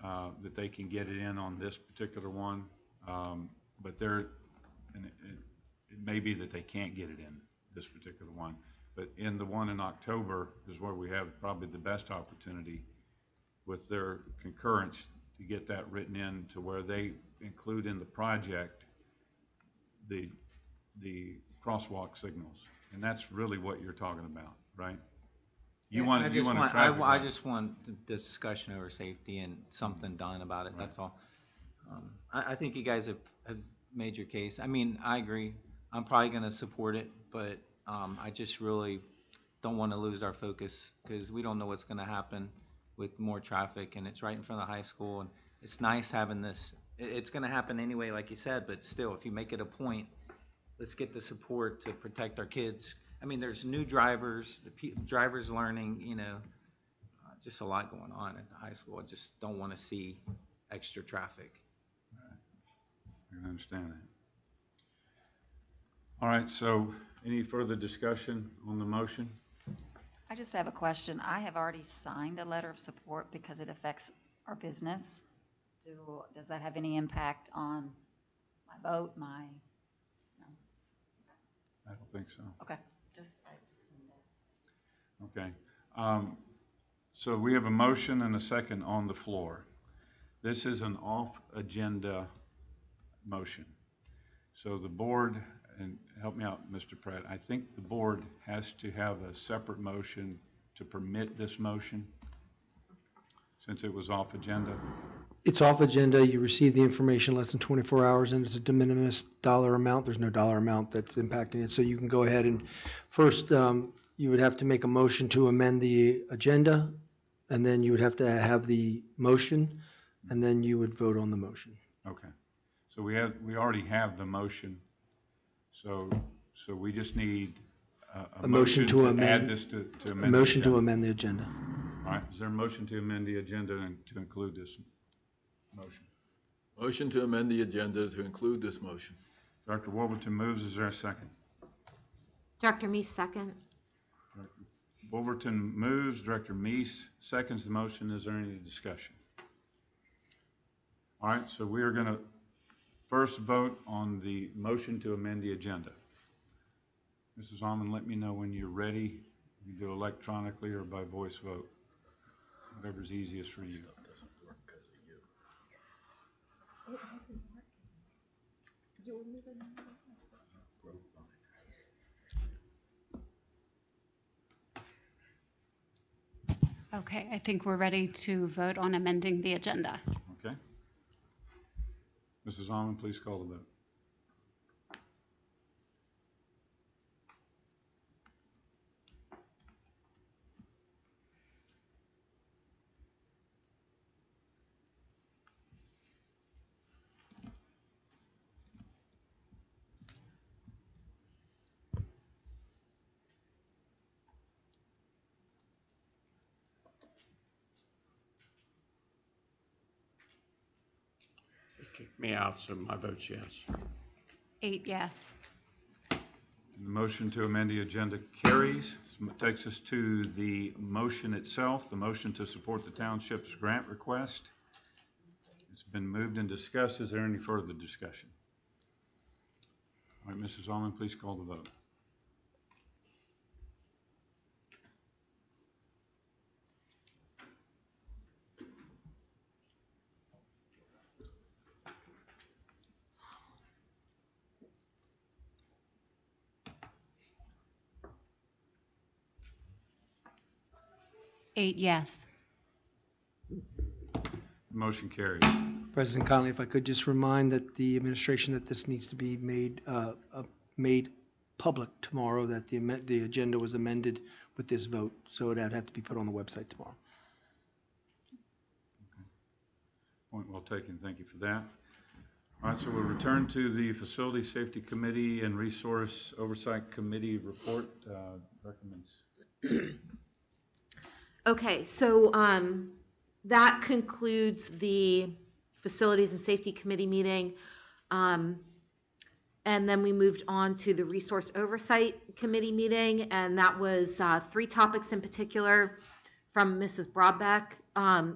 that they can get it in on this particular one, but it may be that they can't get it in this particular one. But in the one in October is where we have probably the best opportunity with their concurrence to get that written in to where they include in the project the crosswalk signals. And that's really what you're talking about, right? I just want the discussion over safety and something done about it, right. That's all. I think you guys have made your case. I mean, I agree. I'm probably gonna support it, but I just really don't want to lose our focus because we don't know what's gonna happen with more traffic, and it's right in front of the high school, and it's nice having this. It's gonna happen anyway, like you said, but still, if you make it a point, let's get the support to protect our kids. I mean, there's new drivers, drivers learning, you know, just a lot going on at the high school. I just don't want to see extra traffic. I can understand that. All right, so any further discussion on the motion? I just have a question. I have already signed a letter of support because it affects our business. Does that have any impact on my vote, no? I don't think so. Okay. Okay. So we have a motion and a second on the floor. This is an off-agenda motion. So the board, and help me out, Mr. Pratt, I think the board has to have a separate motion to permit this motion since it was off agenda. It's off agenda, you receive the information less than 24 hours, and it's a de minimis dollar amount. There's no dollar amount that's impacting it. So you can go ahead and first, you would have to make a motion to amend the agenda, and then you would have to have the motion, and then you would vote on the motion. Okay. So we already have the motion. So we just need a motion to amend. Add this to amend. A motion to amend the agenda. All right. Is there a motion to amend the agenda and to include this motion? Motion to amend the agenda to include this motion. Dr. Wolverton moves. Is there a second? Director Meese, second. Director Wolverton moves. Director Meese seconds the motion. Is there any discussion? All right. So we are going to first vote on the motion to amend the agenda. Mrs. Almond, let me know when you're ready You can do electronically or by voice vote, whatever's easiest for you. Doesn't work 'cause of you. Broke mine. Okay, I think we're ready to vote on amending the agenda. Okay? Mrs. Almond, please call the vote. They kicked me out, so my vote's yes. 8 yes. The motion to amend the agenda carries. So it takes us to the motion itself, the motion to support the township's grant request. It's been moved and discussed. Is there any further discussion? All right, Mrs. Almond, please call the vote. Eight yes. Motion carries. President Conley, if I could just remind the administration that this needs to be made public tomorrow, that the agenda was amended with this vote, so that'd have to be put on the website tomorrow. Point well taken. Thank you for that. All right, so we'll return to the Facility Safety Committee and Resource Oversight Committee report. Recommends. Okay, so that concludes the Facilities and Safety Committee meeting. And then we moved on to the Resource Oversight Committee meeting, and that was 3 topics in particular from Mrs. Broadbeck.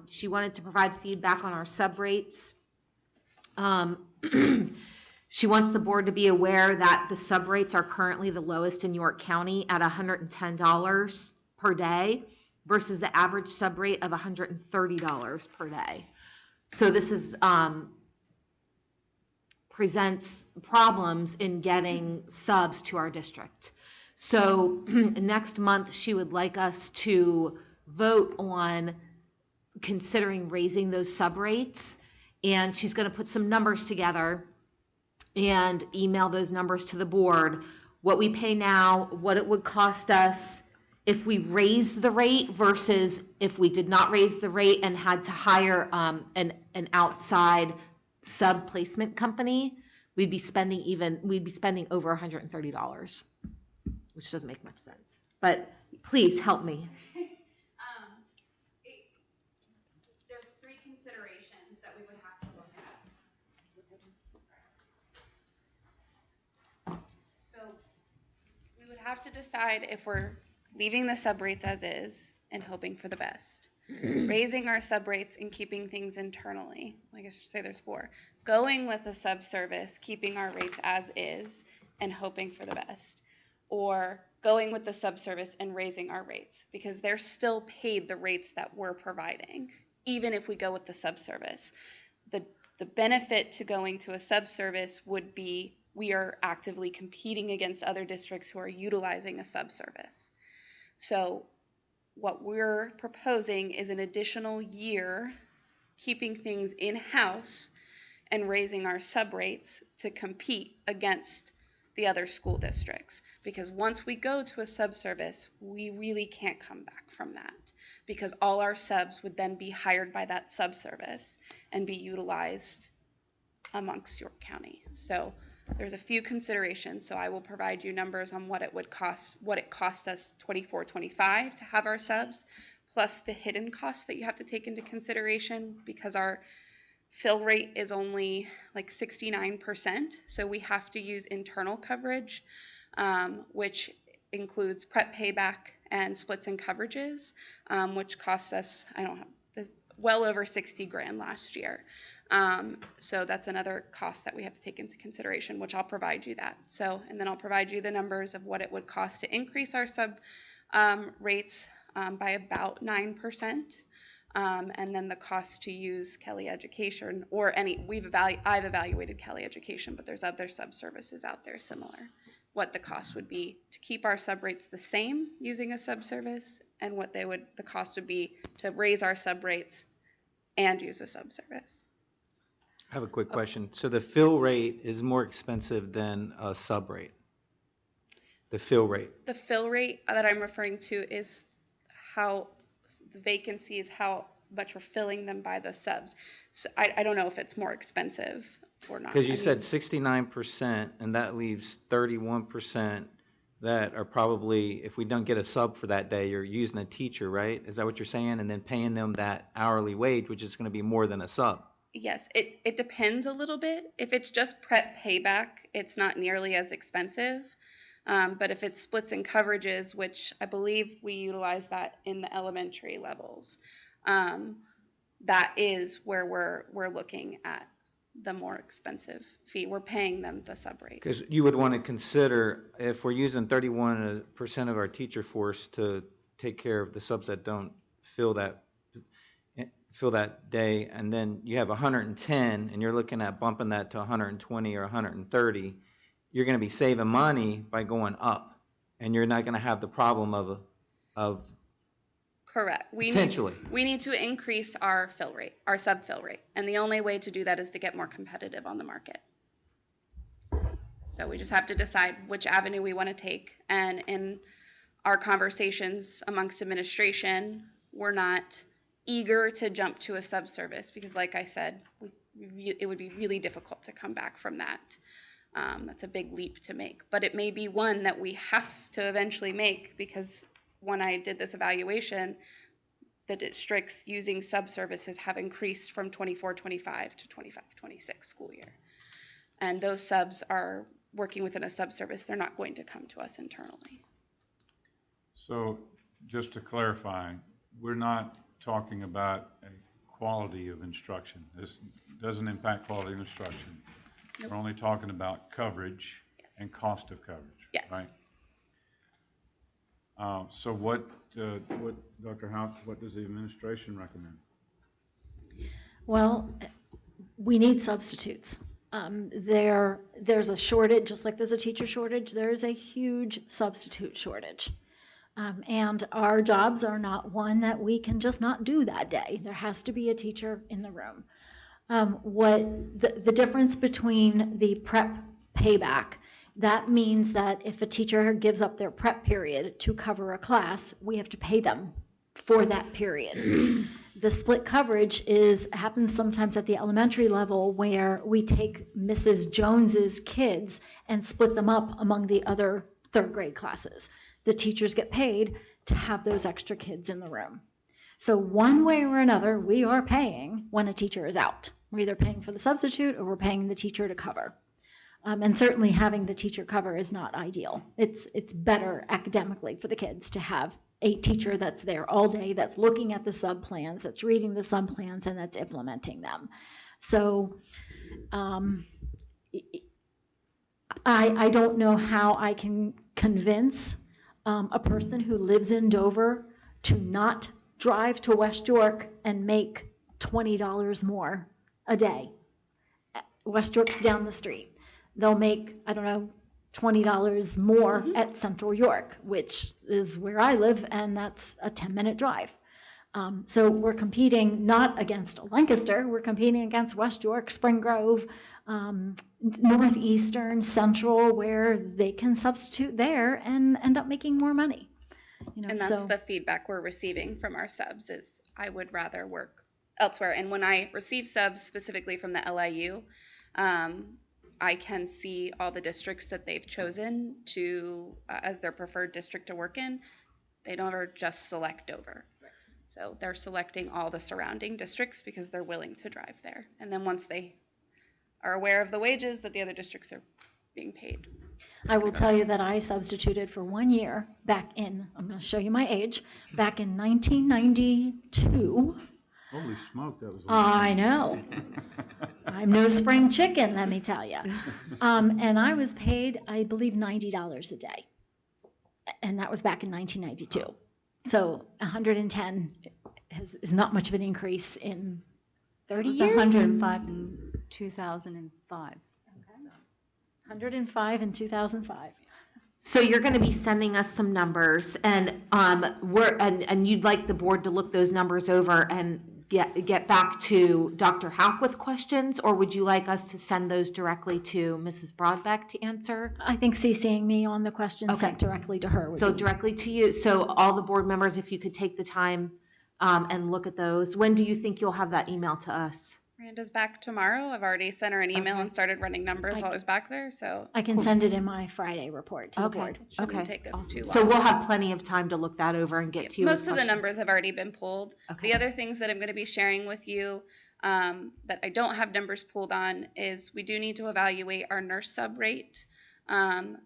She wanted to provide feedback on our sub rates. She wants the board to be aware that the sub rates are currently the lowest in York County at $110 per day versus the average sub rate of $130 per day. So this is presents problems in getting subs to our district. So next month, she would like us to vote on considering raising those sub rates. And she's going to put some numbers together and email those numbers to the board. What we pay now, what it would cost us if we raised the rate versus if we did not raise the rate and had to hire an outside sub placement company, we'd be spending over $130, which doesn't make much sense. But please help me. There's 3 considerations that we would have to look at. So we would have to decide if we're leaving the sub rates as is and hoping for the best, raising our sub rates and keeping things internally. Like I should say there's 4. Going with a sub service, keeping our rates as is and hoping for the best, or going with the sub service and raising our rates because they're still paid the rates that we're providing, even if we go with the sub service. The benefit to going to a sub service would be we are actively competing against other districts who are utilizing a sub service. So what we're proposing is an additional year keeping things in-house and raising our sub rates to compete against the other school districts. Because once we go to a sub service, we really can't come back from that because all our subs would then be hired by that sub service and be utilized amongst York County. So there's a few considerations. So I will provide you numbers on what it would cost, what it cost us 24-25 to have our subs, plus the hidden costs that you have to take into consideration because our fill rate is only like 69%. So we have to use internal coverage, which includes prep payback and splits and coverages, which costs us, well over 60 grand last year. So that's another cost that we have to take into consideration, which I'll provide you that. So, and then I'll provide you the numbers of what it would cost to increase our sub rates by about 9%. And then the cost to use Kelly Education or I've evaluated Kelly Education, but there's other sub-services out there similar. What the cost would be to keep our sub rates the same using a sub-service and what the cost would be to raise our sub rates and use a sub-service. I have a quick question. So the fill rate is more expensive than a sub rate? The fill rate? The fill rate that I'm referring to is how the vacancy is how much we're filling them by the subs. So I don't know if it's more expensive or not. Because you said 69%, and that leaves 31% that are probably, if we don't get a sub for that day, you're using a teacher, right? Is that what you're saying? And then paying them that hourly wage, which is going to be more than a sub. Yes, it depends a little bit. If it's just prep payback, it's not nearly as expensive. But if it's splits and coverages, which I believe we utilize that in the elementary levels, that is where we're looking at the more expensive fee. We're paying them the sub rate. Because you would want to consider, if we're using 31% of our teacher force to take care of the subs that don't fill that day, and then you have 110, and you're looking at bumping that to 120 or 130, you're going to be saving money by going up, and you're not going to have the problem of Correct. Potentially. We need to increase our fill rate, our sub fill rate. And the only way to do that is to get more competitive on the market. So we just have to decide which avenue we want to take. And in our conversations amongst administration, we're not eager to jump to a sub-service because, like I said, it would be really difficult to come back from that. That's a big leap to make. But it may be one that we have to eventually make because when I did this evaluation, the districts using sub-services have increased from 24-25 to 25-26 school year. And those subs are working within a sub-service. They're not going to come to us internally. So just to clarify, we're not talking about a quality of instruction. This doesn't impact quality of instruction. Nope. We're only talking about coverage and cost of coverage, Yes. right? So what Dr. House, what does the administration recommend? Well, we need substitutes. There's a shortage, just like there's a teacher shortage, there's a huge substitute shortage. And our jobs are not one that we can just not do that day. There has to be a teacher in the room. What the difference between the prep payback, that means that if a teacher gives up their prep period to cover a class, we have to pay them for that period. The split coverage happens sometimes at the elementary level where we take Mrs. Jones's kids and split them up among the other third grade classes. The teachers get paid to have those extra kids in the room. So one way or another, we are paying when a teacher is out. We're either paying for the substitute or we're paying the teacher to cover. And certainly having the teacher cover is not ideal. It's better academically for the kids to have a teacher that's there all day, that's looking at the sub plans, that's reading the sub plans, and that's implementing them. So I don't know how I can convince a person who lives in Dover to not drive to West York and make $20 more a day. West York's down the street. They'll make, I don't know, $20 more at Central York, which is where I live, and that's a 10-minute drive. So we're competing not against Lancaster, we're competing against West York, Spring Grove, Northeastern, Central, where they can substitute there and end up making more money. And that's the feedback we're receiving from our subs is I would rather work elsewhere. And when I receive subs specifically from the LIU, I can see all the districts that they've chosen to as their preferred district to work in. They don't ever just select Dover. Right. So they're selecting all the surrounding districts because they're willing to drive there. And then once they are aware of the wages that the other districts are being paid. I will tell you that I substituted for 1 year back in, I'm going to show you my age, back in 1992. Holy smoke, that was I know. I'm no spring chicken, let me tell you. And I was paid, I believe, $90 a day. and that was back in 1992. So 110 is not much of an increase in 30 It was years. 105 in 2005. 105 in 2005. So you're going to be sending us some numbers, and and you'd like the board to look those numbers over and get back to Dr. Hauk with questions, or would you like us to send those directly to Mrs. Broadbeck to answer? I think CCing me on the questions Okay. sent directly to her would So be. directly to you. So all the board members, if you could take the time and look at those. When do you think you'll have that email to us? Miranda's back tomorrow. I've already sent her an email Okay. and started running numbers while I was back there, so I can send it in my Friday report to the Okay. board. shouldn't Okay. take us too long. So we'll have plenty of time to look that over and get to you. with Most of the questions. numbers have already been pulled. Okay. The other things that I'm going to be sharing with you that I don't have numbers pulled on is we do need to evaluate our nurse sub rate.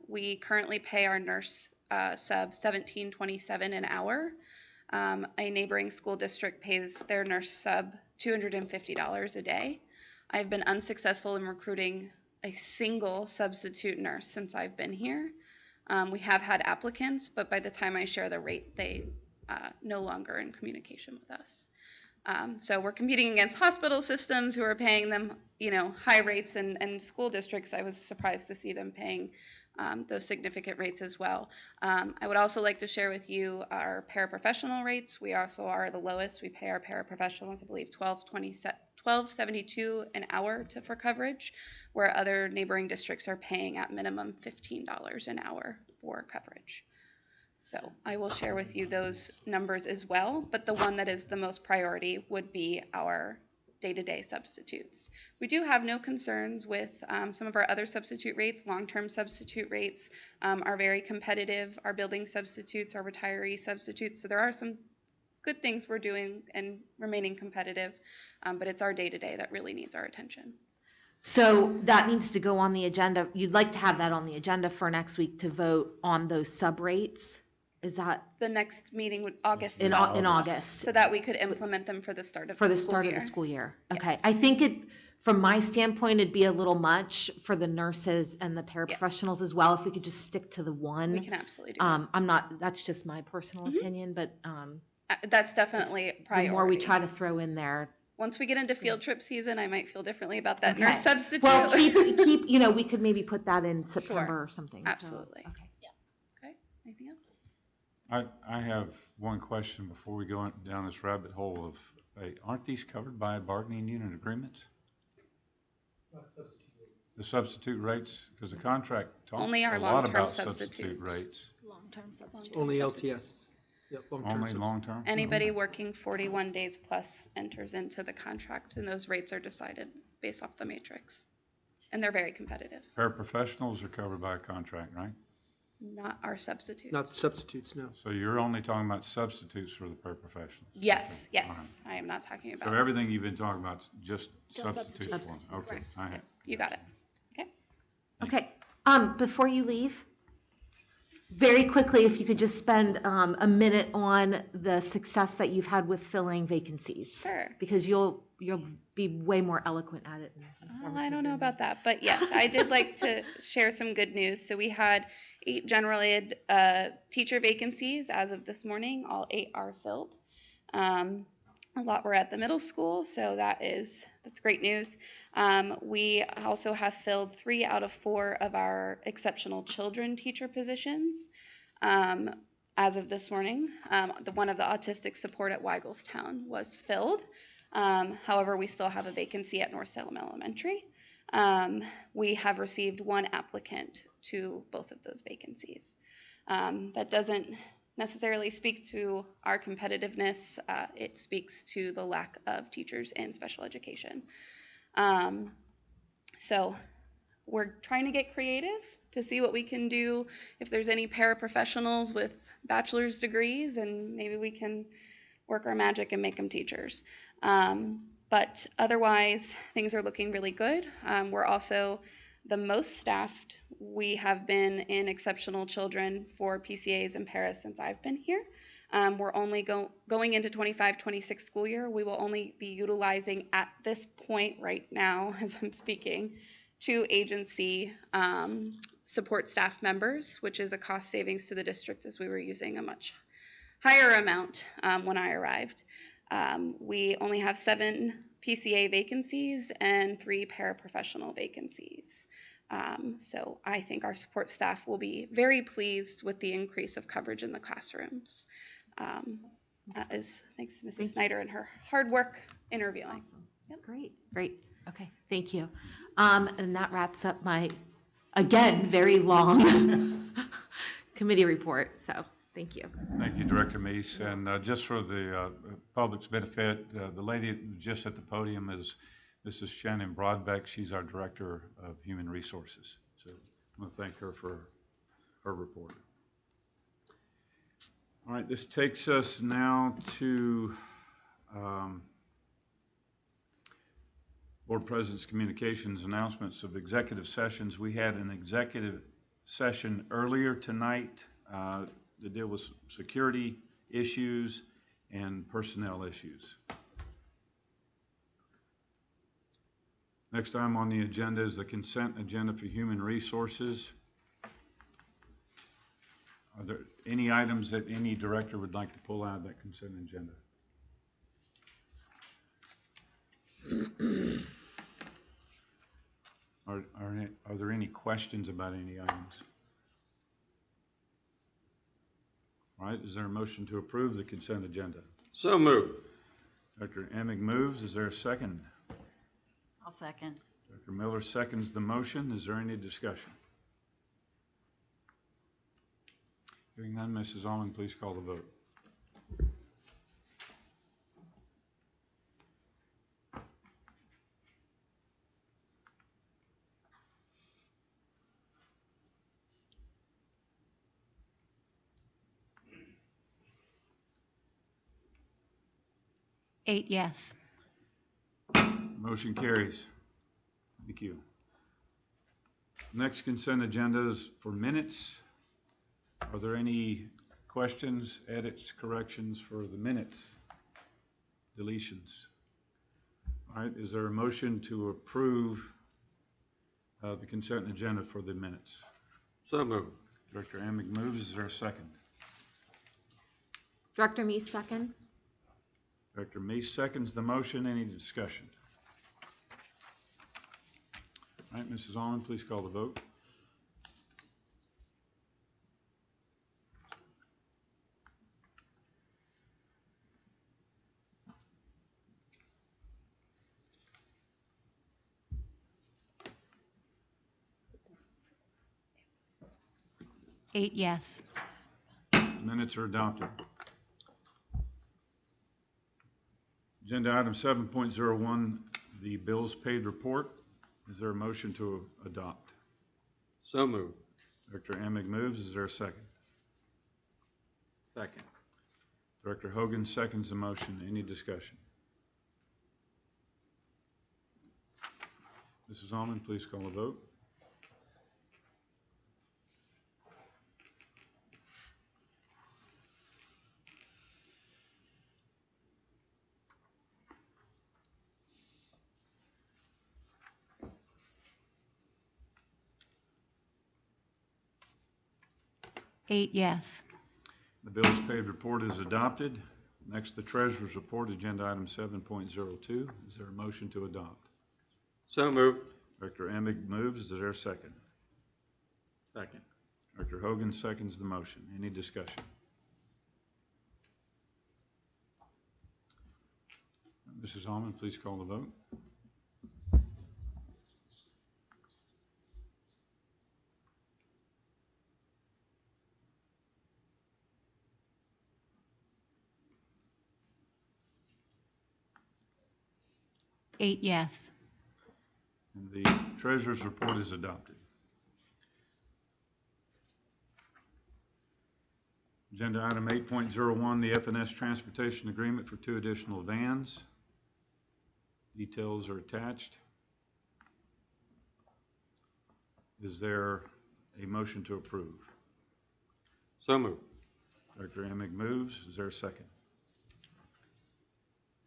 We currently pay our nurse sub $17.27 an hour. A neighboring school district pays their nurse sub $250 a day. I've been unsuccessful in recruiting a single substitute nurse since I've been here. We have had applicants, but by the time I share the rate, they no longer in communication with us. So we're competing against hospital systems who are paying them, high rates, and school districts. I was surprised to see them paying those significant rates as well. I would also like to share with you our paraprofessional rates. We also are the lowest. We pay our paraprofessionals, I believe, $12.72 an hour for coverage, where other neighboring districts are paying at minimum $15 an hour for coverage. So I will share with you those numbers as well, but the one that is the most priority would be our day-to-day substitutes. We do have no concerns with some of our other substitute rates. Long-term substitute rates are very competitive. Our building substitutes, our retiree substitutes. So there are some good things we're doing and remaining competitive, but it's our day-to-day that really needs our attention. So that needs to go on the agenda. You'd like to have that on the agenda for next week to vote on those sub rates? Is that The next meeting would August in 12th, August? so that we could implement them for the start of For the school start year. of the school year? Okay. Yes. I think from my standpoint, it'd be a little much for the nurses and the paraprofessionals as well, if we could just stick to the one. We can absolutely do that. I'm not, that's just my personal opinion, but That's definitely a the priority. more we try to throw in there. Once we get into field trip season, I might feel differently about that Okay. nurse substitute. Well, keep, we could maybe put that in September or something. so, Absolutely. okay. Okay, anything else? I have one question before we go down this rabbit hole of, hey, aren't these covered by bargaining unit agreements? The substitute rates, because the contract talks Only our a lot long-term about substitute substitutes. rates. Long-term substitute. Only LTS. Yep, long-term Only subs- long-term? Anybody working 41 days plus enters into the contract, and those rates are decided based off the matrix. And they're very competitive, Paraprofessionals are covered by a contract, right? not our substitutes. Not substitutes, no. So you're only talking about substitutes for the paraprofessionals? Yes, yes, I am not talking So about, everything you've been talking about is just substitutes? substitutes. for them. Okay, Yes. I have. you got it. Okay. Okay, before you leave, very quickly, if you could just spend a minute on the success that you've had with filling vacancies. Sure. Because you'll be way more eloquent at it. Well, I don't know about that, but yes, I did like to share some good news. So we had 8 general ed teacher vacancies as of this morning. All 8 are filled. A lot were at the middle school, so that's great news. We also have filled 3 out of 4 of our exceptional children teacher positions as of this morning. The one of the autistic support at Weigelstown was filled. However, we still have a vacancy at North Salem Elementary. We have received 1 applicant to both of those vacancies. That doesn't necessarily speak to our competitiveness. It speaks to the lack of teachers in special education. So we're trying to get creative to see what we can do. If there's any paraprofessionals with bachelor's degrees, and maybe we can work our magic and make them teachers. But otherwise, things are looking really good. We're also the most staffed we have been in exceptional children for PCAs and paras since I've been here. We're only going into 25-26 school year. We will only be utilizing at this point right now, as I'm speaking, 2 agency support staff members, which is a cost savings to the district as we were using a much higher amount when I arrived. We only have 7 PCA vacancies and 3 paraprofessional vacancies. So I think our support staff will be very pleased with the increase of coverage in the classrooms. That is thanks to Mrs. Snyder and her hard work interviewing. Awesome. Great. Okay, thank you. And that wraps up my, again, very long committee report, so thank you. Thank you, Director Meese. And just for the public's benefit, the lady just at the podium is Mrs. Shannon Broadbeck. She's our Director of Human Resources. So I want to thank her for her report. All right, this takes us now to Board President's communications, announcements of executive sessions. We had an executive session earlier tonight to deal with security issues and personnel issues. Next item on the agenda is the consent agenda for human resources. Are there any items that any director would like to pull out of that consent agenda? Are there any questions about any items? All right, is there a motion to approve the consent agenda? So moved. Dr. Emig moves. Is there a second? I'll second. Dr. Miller seconds the motion. Is there any discussion? Hearing none, Mrs. Allman, please call the vote. Eight yes. Motion carries. Thank you. Next consent agenda is for minutes. Are there any questions, edits, corrections for the minutes? Deletions? All right, is there a motion to approve the consent agenda for the minutes? So moved. Director Emig moves. Is there a second? Director Meese, second. Director Meese seconds the motion. Any discussion? All right, Mrs. Allman, please call the vote. Eight yes. Minutes are adopted. Agenda item 7.01, the bills paid report. Is there a motion to adopt? So moved. Director Emig moves. Is there a second? Second. Director Hogan seconds the motion. Any discussion? Mrs. Allman, please call the vote. Eight yes. The bills paid report is adopted. Next, the treasurer's report, agenda item 7.02. Is there a motion to adopt? So moved. Director Emig moves. Is there a second? Second. Director Hogan seconds the motion. Any discussion? Mrs. Allman, please call the vote. Eight yes. And the treasurer's report is adopted. Agenda item 8.01, the FNS transportation agreement for 2 additional vans. Details are attached. Is there a motion to approve? So moved. Director Emig moves. Is there a second?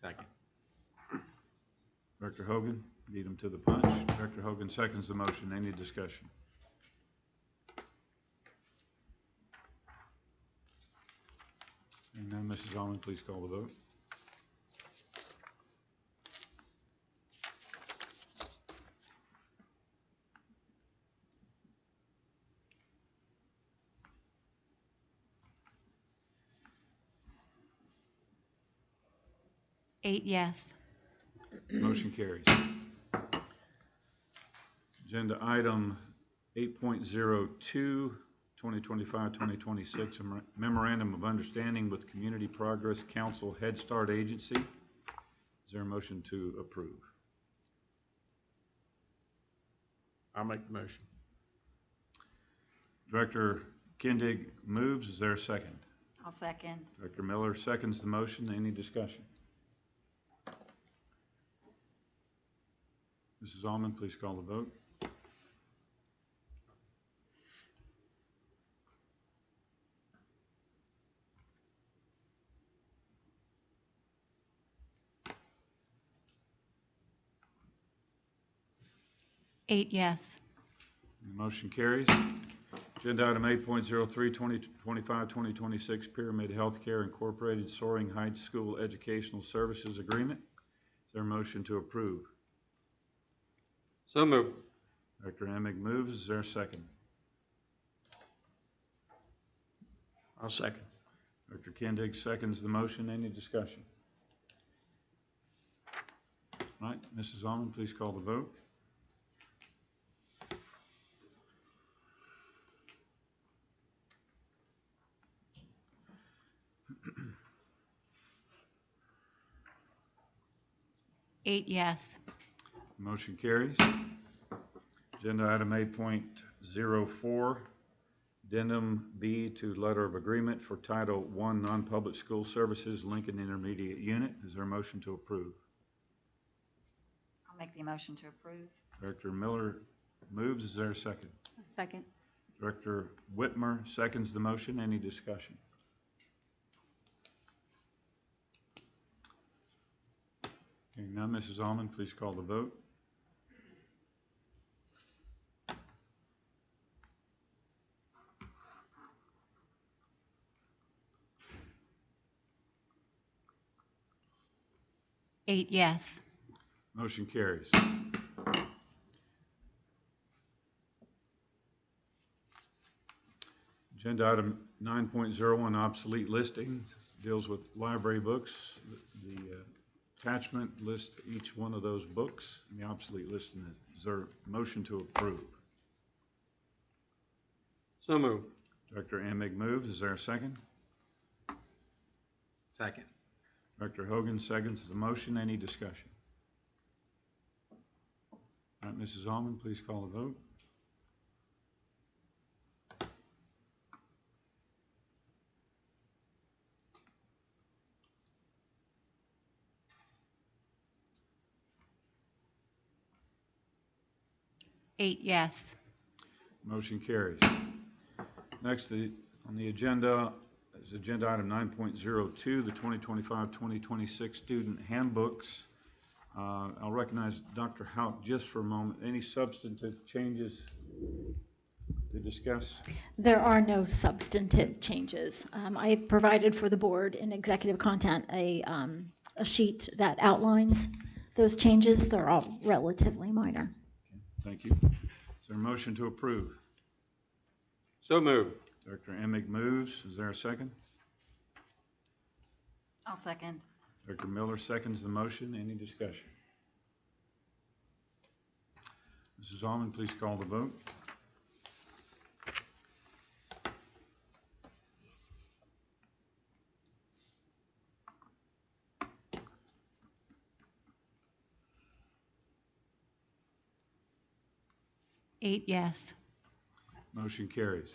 Second. Director Hogan, beat him to the punch. Director Hogan seconds the motion. Any discussion? Mrs. Almond, please call the vote. Eight yes. Motion carries. Agenda item 8.02, 2025-2026, a memorandum of understanding with Community Progress Council Head Start Agency. Is there a motion to approve? I'll make the motion. Director Kindig moves. Is there a second? I'll second. Director Miller seconds the motion. Any discussion? Mrs. Almond, please call the vote. Eight yes. The motion carries. Agenda item 8.03, 2025-2026 Pyramid Healthcare Incorporated Soaring Heights School Educational Services Agreement. Is there a motion to approve? So moved. Director Emig moves. Is there a second? I'll second. Director Kindig seconds the motion. Any discussion? All right, Mrs. Almond, please call the vote. Eight yes. Motion carries. Agenda item 8.04, addendum B to letter of agreement for Title I non-public school services, Lincoln Intermediate Unit. Is there a motion to approve? I'll make the motion to approve. Director Miller moves. Is there a second? A second. Director Whitmer seconds the motion. Any discussion? Hearing none, Mrs. Almond, please call the vote. Eight yes. Motion carries. Agenda item 9.01, obsolete listings, deals with library books. The attachment lists each one of those books and the obsolete listing. Is there a motion to approve? So moved. Director Emig moves. Is there a second? Second. Director Hogan seconds the motion. Any discussion? All right, Mrs. Almond, please call the vote. Eight yes. Motion carries. Next on the agenda is agenda item 9.02, the 2025-2026 student handbooks. I'll recognize Dr. Hauk just for a moment. Any substantive changes to discuss? There are no substantive changes. I provided for the board in executive content a sheet that outlines those changes. They're all relatively minor. Thank you. Is there a motion to approve? So moved. Director Emig moves. Is there a second? I'll second. Director Miller seconds the motion. Any discussion? Mrs. Almond, please call the vote. Eight yes. Motion carries.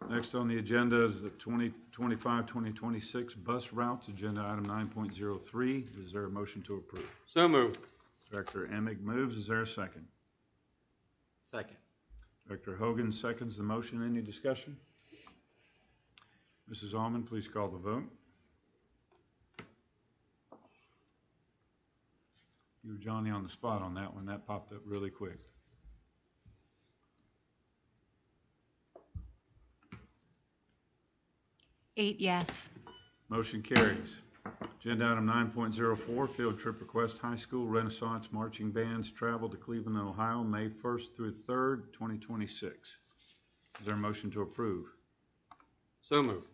Next on the agenda is the 2025-2026 bus routes, agenda item 9.03. Is there a motion to approve? So moved. Director Emig moves. Is there a second? Second. Director Hogan seconds the motion. Any discussion? Mrs. Almond, please call the vote. You were Johnny on the spot on that one. That popped up really quick. Eight yes. Motion carries. Agenda item 9.04, field trip request, high school Renaissance marching bands travel to Cleveland, Ohio, May 1st through 3rd, 2026. Is there a motion to approve? So moved.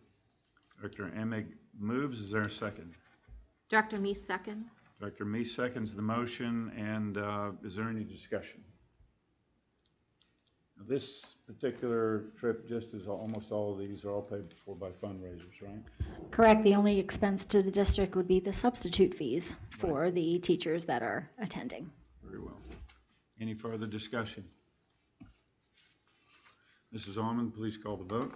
Director Emig moves. Is there a second? Director Meese, second. Director Meese seconds the motion, and is there any discussion? Now, this particular trip, just as almost all of these, are all paid for by fundraisers, right? Correct. The only expense to the district would be the substitute fees for the teachers that are attending. Very well. Any further discussion? Mrs. Almond, please call the vote.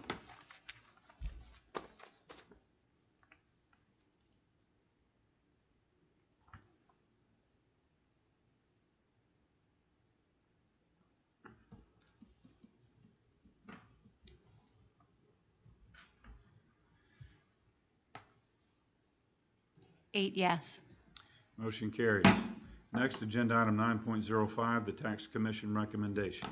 Eight yes. Motion carries. Next, agenda item 9.05, the Tax Commission recommendation.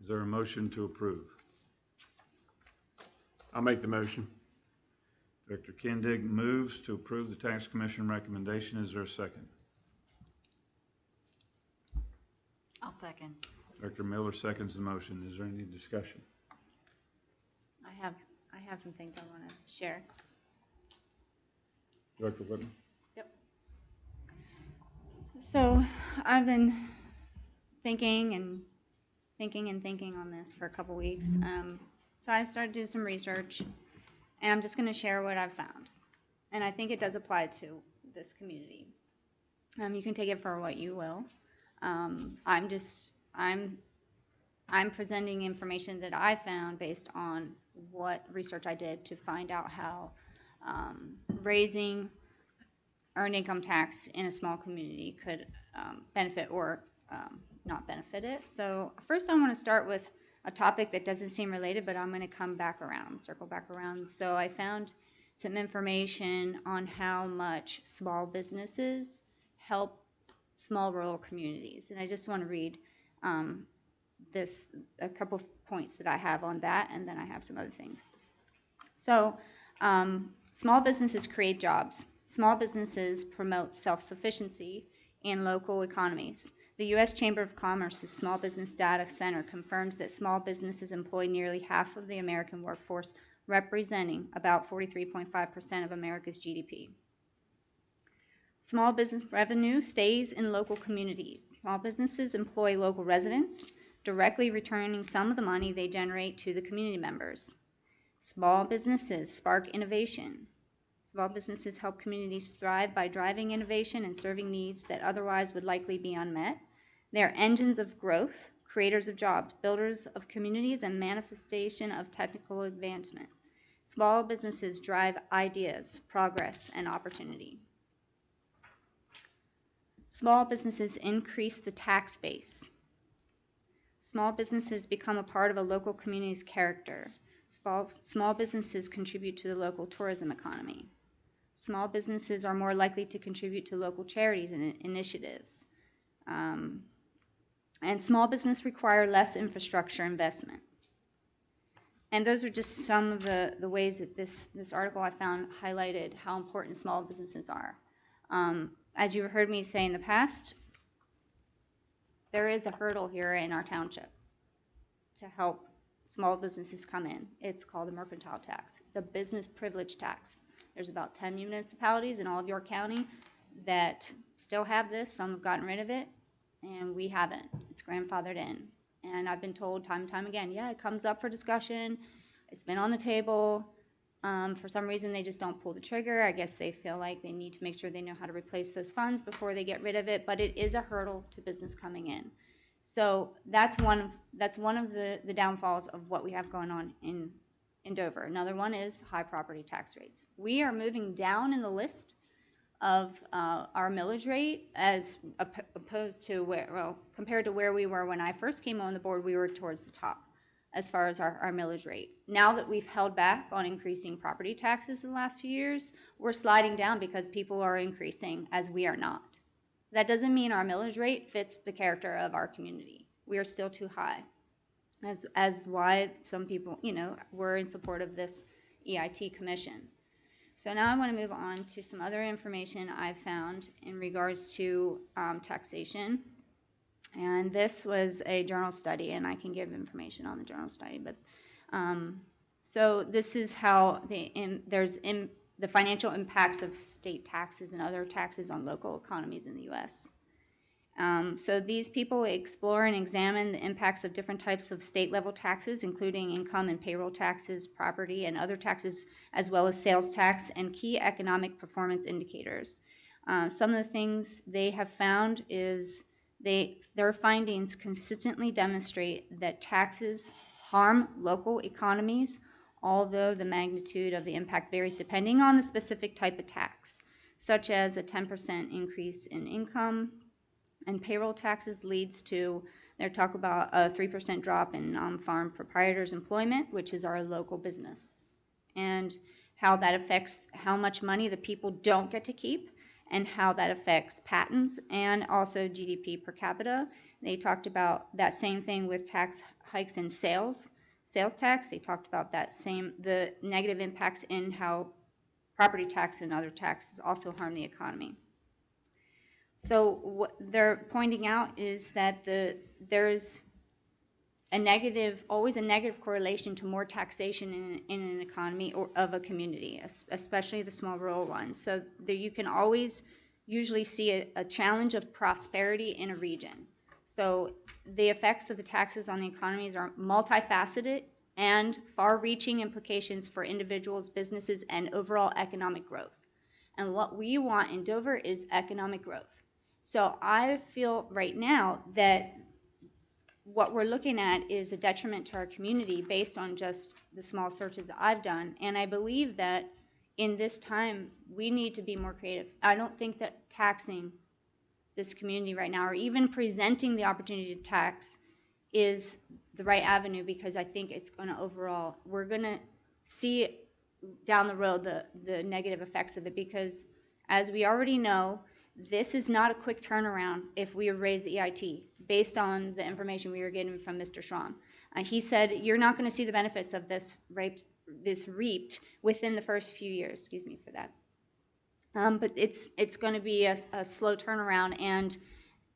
Is there a motion to approve? I'll make the motion. Director Kindig moves to approve the Tax Commission recommendation. Is there a second? I'll second. Director Miller seconds the motion. Is there any discussion? I have some things I want to share. Director Whitman? So I've been thinking on this for a couple weeks. So I started to do some research, and I'm just going to share what I've found. And I think it does apply to this community. You can take it for what you will. I'm presenting information that I found based on what research I did to find out how raising earned income tax in a small community could benefit or not benefit it. So first I want to start with a topic that doesn't seem related, but I'm going to come back around, circle back around. So I found some information on how much small businesses help small rural communities. And I just want to read a couple of points that I have on that, and then I have some other things. So small businesses create jobs. Small businesses promote self-sufficiency in local economies. The U.S. Chamber of Commerce's Small Business Data Center confirms that small businesses employ nearly half of the American workforce, representing about 43.5% of America's GDP. Small business revenue stays in local communities. Small businesses employ local residents, directly returning some of the money they generate to the community members. Small businesses spark innovation. Small businesses help communities thrive by driving innovation and serving needs that otherwise would likely be unmet. They are engines of growth, creators of jobs, builders of communities, and manifestation of technical advancement. Small businesses drive ideas, progress, and opportunity. Small businesses increase the tax base. Small businesses become a part of a local community's character. Small businesses contribute to the local tourism economy. Small businesses are more likely to contribute to local charities and initiatives. And small business require less infrastructure investment. And those are just some of the ways that this article I found highlighted how important small businesses are. As you've heard me say in the past, there is a hurdle here in our township to help small businesses come in. It's called the mercantile tax, the business privilege tax. There's about 10 municipalities in all of York County that still have this. Some have gotten rid of it, and we haven't. It's grandfathered in. And I've been told time and time again, yeah, it comes up for discussion. It's been on the table. For some reason, they just don't pull the trigger. I guess they feel like they need to make sure they know how to replace those funds before they get rid of it, but it is a hurdle to business coming in. So that's one of the downfalls of what we have going on in Dover. Another one is high property tax rates. We are moving down in the list of our millage rate as opposed to compared to where we were when I first came on the board, we were towards the top as far as our millage rate. Now that we've held back on increasing property taxes in the last few years, we're sliding down because people are increasing as we are not. That doesn't mean our millage rate fits the character of our community. We are still too high. As why some people, were in support of this EIT commission. So now I want to move on to some other information I've found in regards to taxation. And this was a journal study, and I can give information on the journal study. But so this is how the financial impacts of state taxes and other taxes on local economies in the U.S. So these people explore and examine the impacts of different types of state-level taxes, including income and payroll taxes, property and other taxes, as well as sales tax and key economic performance indicators. Some of the things they have found is their findings consistently demonstrate that taxes harm local economies, although the magnitude of the impact varies depending on the specific type of tax, such as a 10% increase in income and payroll taxes leads to, they talk about a 3% drop in non-farm proprietors' employment, which is our local business, and how that affects how much money the people don't get to keep, and how that affects patents and also GDP per capita. They talked about that same thing with tax hikes in sales tax. They talked about the negative impacts in how property tax and other taxes also harm the economy. So what they're pointing out is that there's always a negative correlation to more taxation in an economy or of a community, especially the small rural ones. So you can always usually see a challenge of prosperity in a region. So the effects of the taxes on the economies are multifaceted and far-reaching implications for individuals, businesses, and overall economic growth. And what we want in Dover is economic growth. So I feel right now that what we're looking at is a detriment to our community based on just the small searches that I've done. And I believe that in this time, we need to be more creative. I don't think that taxing this community right now, or even presenting the opportunity to tax, is the right avenue, because I think it's going to overall, we're going to see down the road the negative effects of it, because as we already know, this is not a quick turnaround if we raise the EIT, based on the information we were getting from Mr. Schramm. He said you're not going to see the benefits of this reaped within the first few years. Excuse me for that. But it's going to be a slow turnaround, and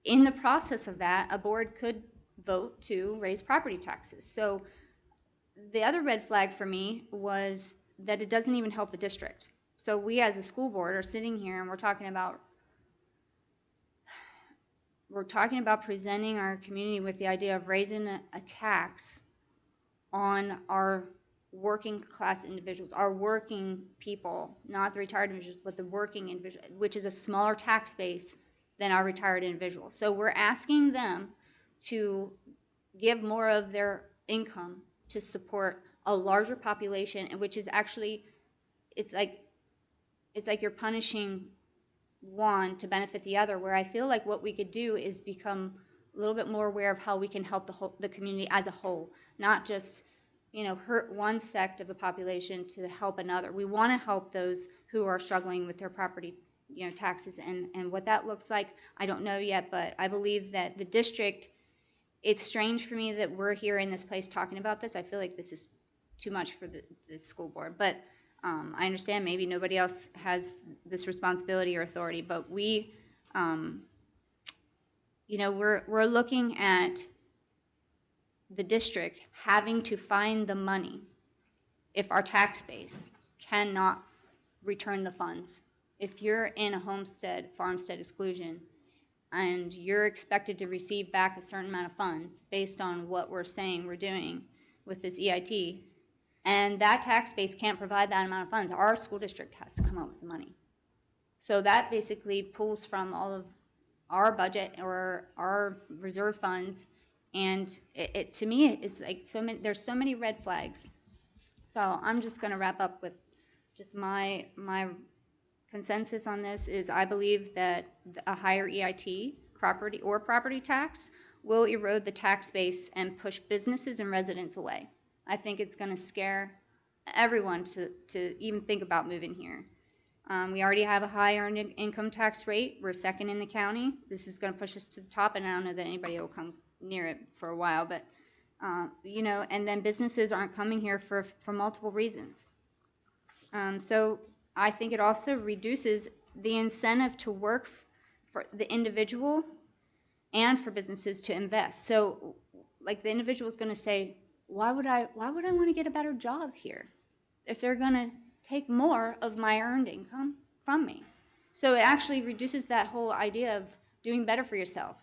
in the process of that, a board could vote to raise property taxes. So the other red flag for me was that it doesn't even help the district. So we as a school board are sitting here and we're talking about presenting our community with the idea of raising a tax on our working class individuals, our working people, not the retired individuals, but the working individuals, which is a smaller tax base than our retired individuals. So we're asking them to give more of their income to support a larger population, which is actually, it's like you're punishing one to benefit the other, where I feel like what we could do is become a little bit more aware of how we can help the community as a whole, not just hurt one sect of the population to help another. We want to help those who are struggling with their property taxes, and what that looks like, I don't know yet, but I believe that the district, it's strange for me that we're here in this place talking about this. I feel like this is too much for the school board, but I understand maybe nobody else has this responsibility or authority, but we're looking at the district having to find the money if our tax base cannot return the funds. If you're in a farmstead exclusion, and you're expected to receive back a certain amount of funds based on what we're saying we're doing with this EIT, and that tax base can't provide that amount of funds, our school district has to come up with the money. So that basically pulls from all of our budget or our reserve funds, and to me, it's like there's so many red flags. So I'm just going to wrap up with just my consensus on this is I believe that a higher EIT, property tax, will erode the tax base and push businesses and residents away. I think it's going to scare everyone to even think about moving here. We already have a high earned income tax rate. We're second in the county. This is going to push us to the top, and I don't know that anybody will come near it for a while. But and then businesses aren't coming here for multiple reasons. So I think it also reduces the incentive to work for the individual and for businesses to invest. So like the individual is going to say, why would I want to get a better job here if they're going to take more of my earned income from me? So it actually reduces that whole idea of doing better for yourself,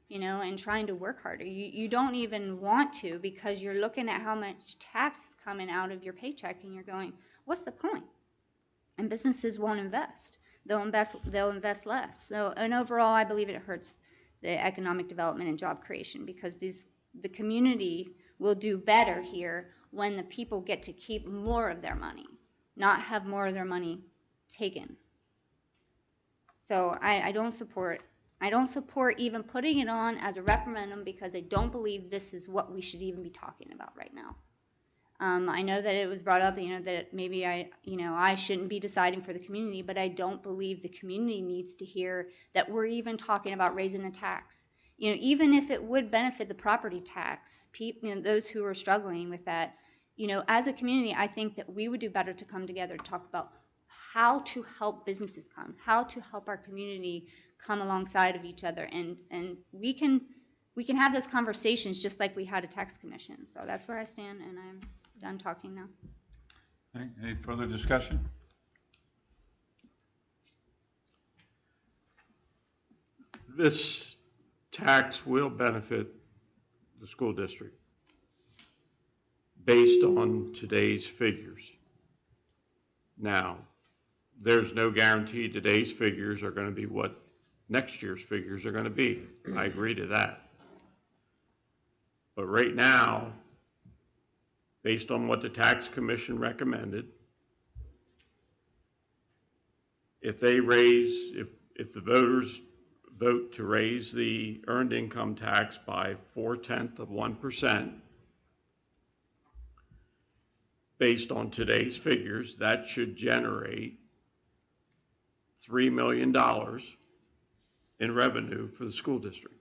you know, and trying to work harder. You don't even want to, because you're looking at how much tax is coming out of your paycheck and you're going, what's the point? And businesses won't invest. They'll invest less. So, and overall, I believe it hurts the economic development and job creation, because the community will do better here when the people get to keep more of their money, not have more of their money taken. So I don't support even putting it on as a referendum, because I don't believe this is what we should even be talking about right now. I know that it was brought up, you know, that maybe I shouldn't be deciding for the community, but I don't believe the community needs to hear that we're even talking about raising the tax. You know, even if it would benefit the property tax, you know, those who are struggling with that, you know, as a community, I think that we would do better to come together to talk about how to help businesses come, how to help our community come alongside of each other, and we can have those conversations just like we had a tax commission. So that's where I stand, and I'm done talking now. Okay, any further discussion? This tax will benefit the school district based on today's figures. Now, there's no guarantee today's figures are going to be what next year's figures are going to be. I agree to that. But right now, based on what the tax commission recommended, if they raise, if the voters vote to raise the earned income tax by 0.4%, based on today's figures, that should generate $3 million in revenue for the school district.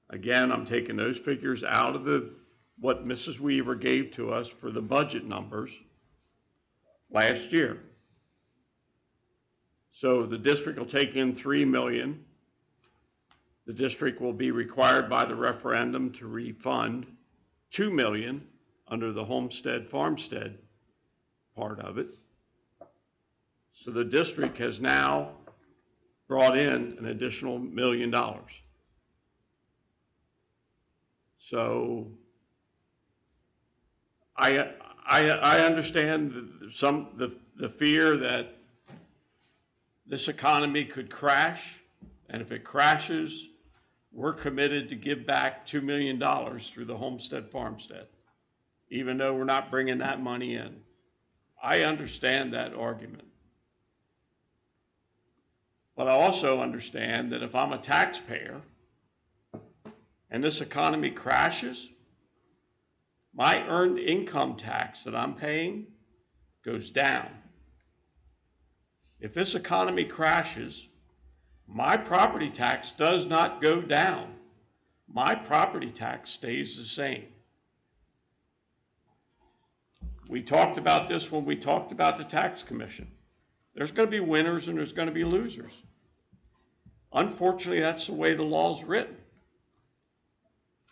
Again, I'm taking those figures out of what Mrs. Weaver gave to us for the budget numbers last year. So the district will take in $3 million. The district will be required by the referendum to refund $2 million under the homestead farmstead part of it. So the district has now brought in an additional $1 million. So I understand the fear that this economy could crash, and if it crashes, we're committed to give back $2 million through the homestead farmstead, even though we're not bringing that money in. I understand that argument. But I also understand that if I'm a taxpayer and this economy crashes, my earned income tax that I'm paying goes down. If this economy crashes, my property tax does not go down. My property tax stays the same. We talked about this when we talked about the tax commission. There's going to be winners and there's going to be losers. Unfortunately, that's the way the law's written.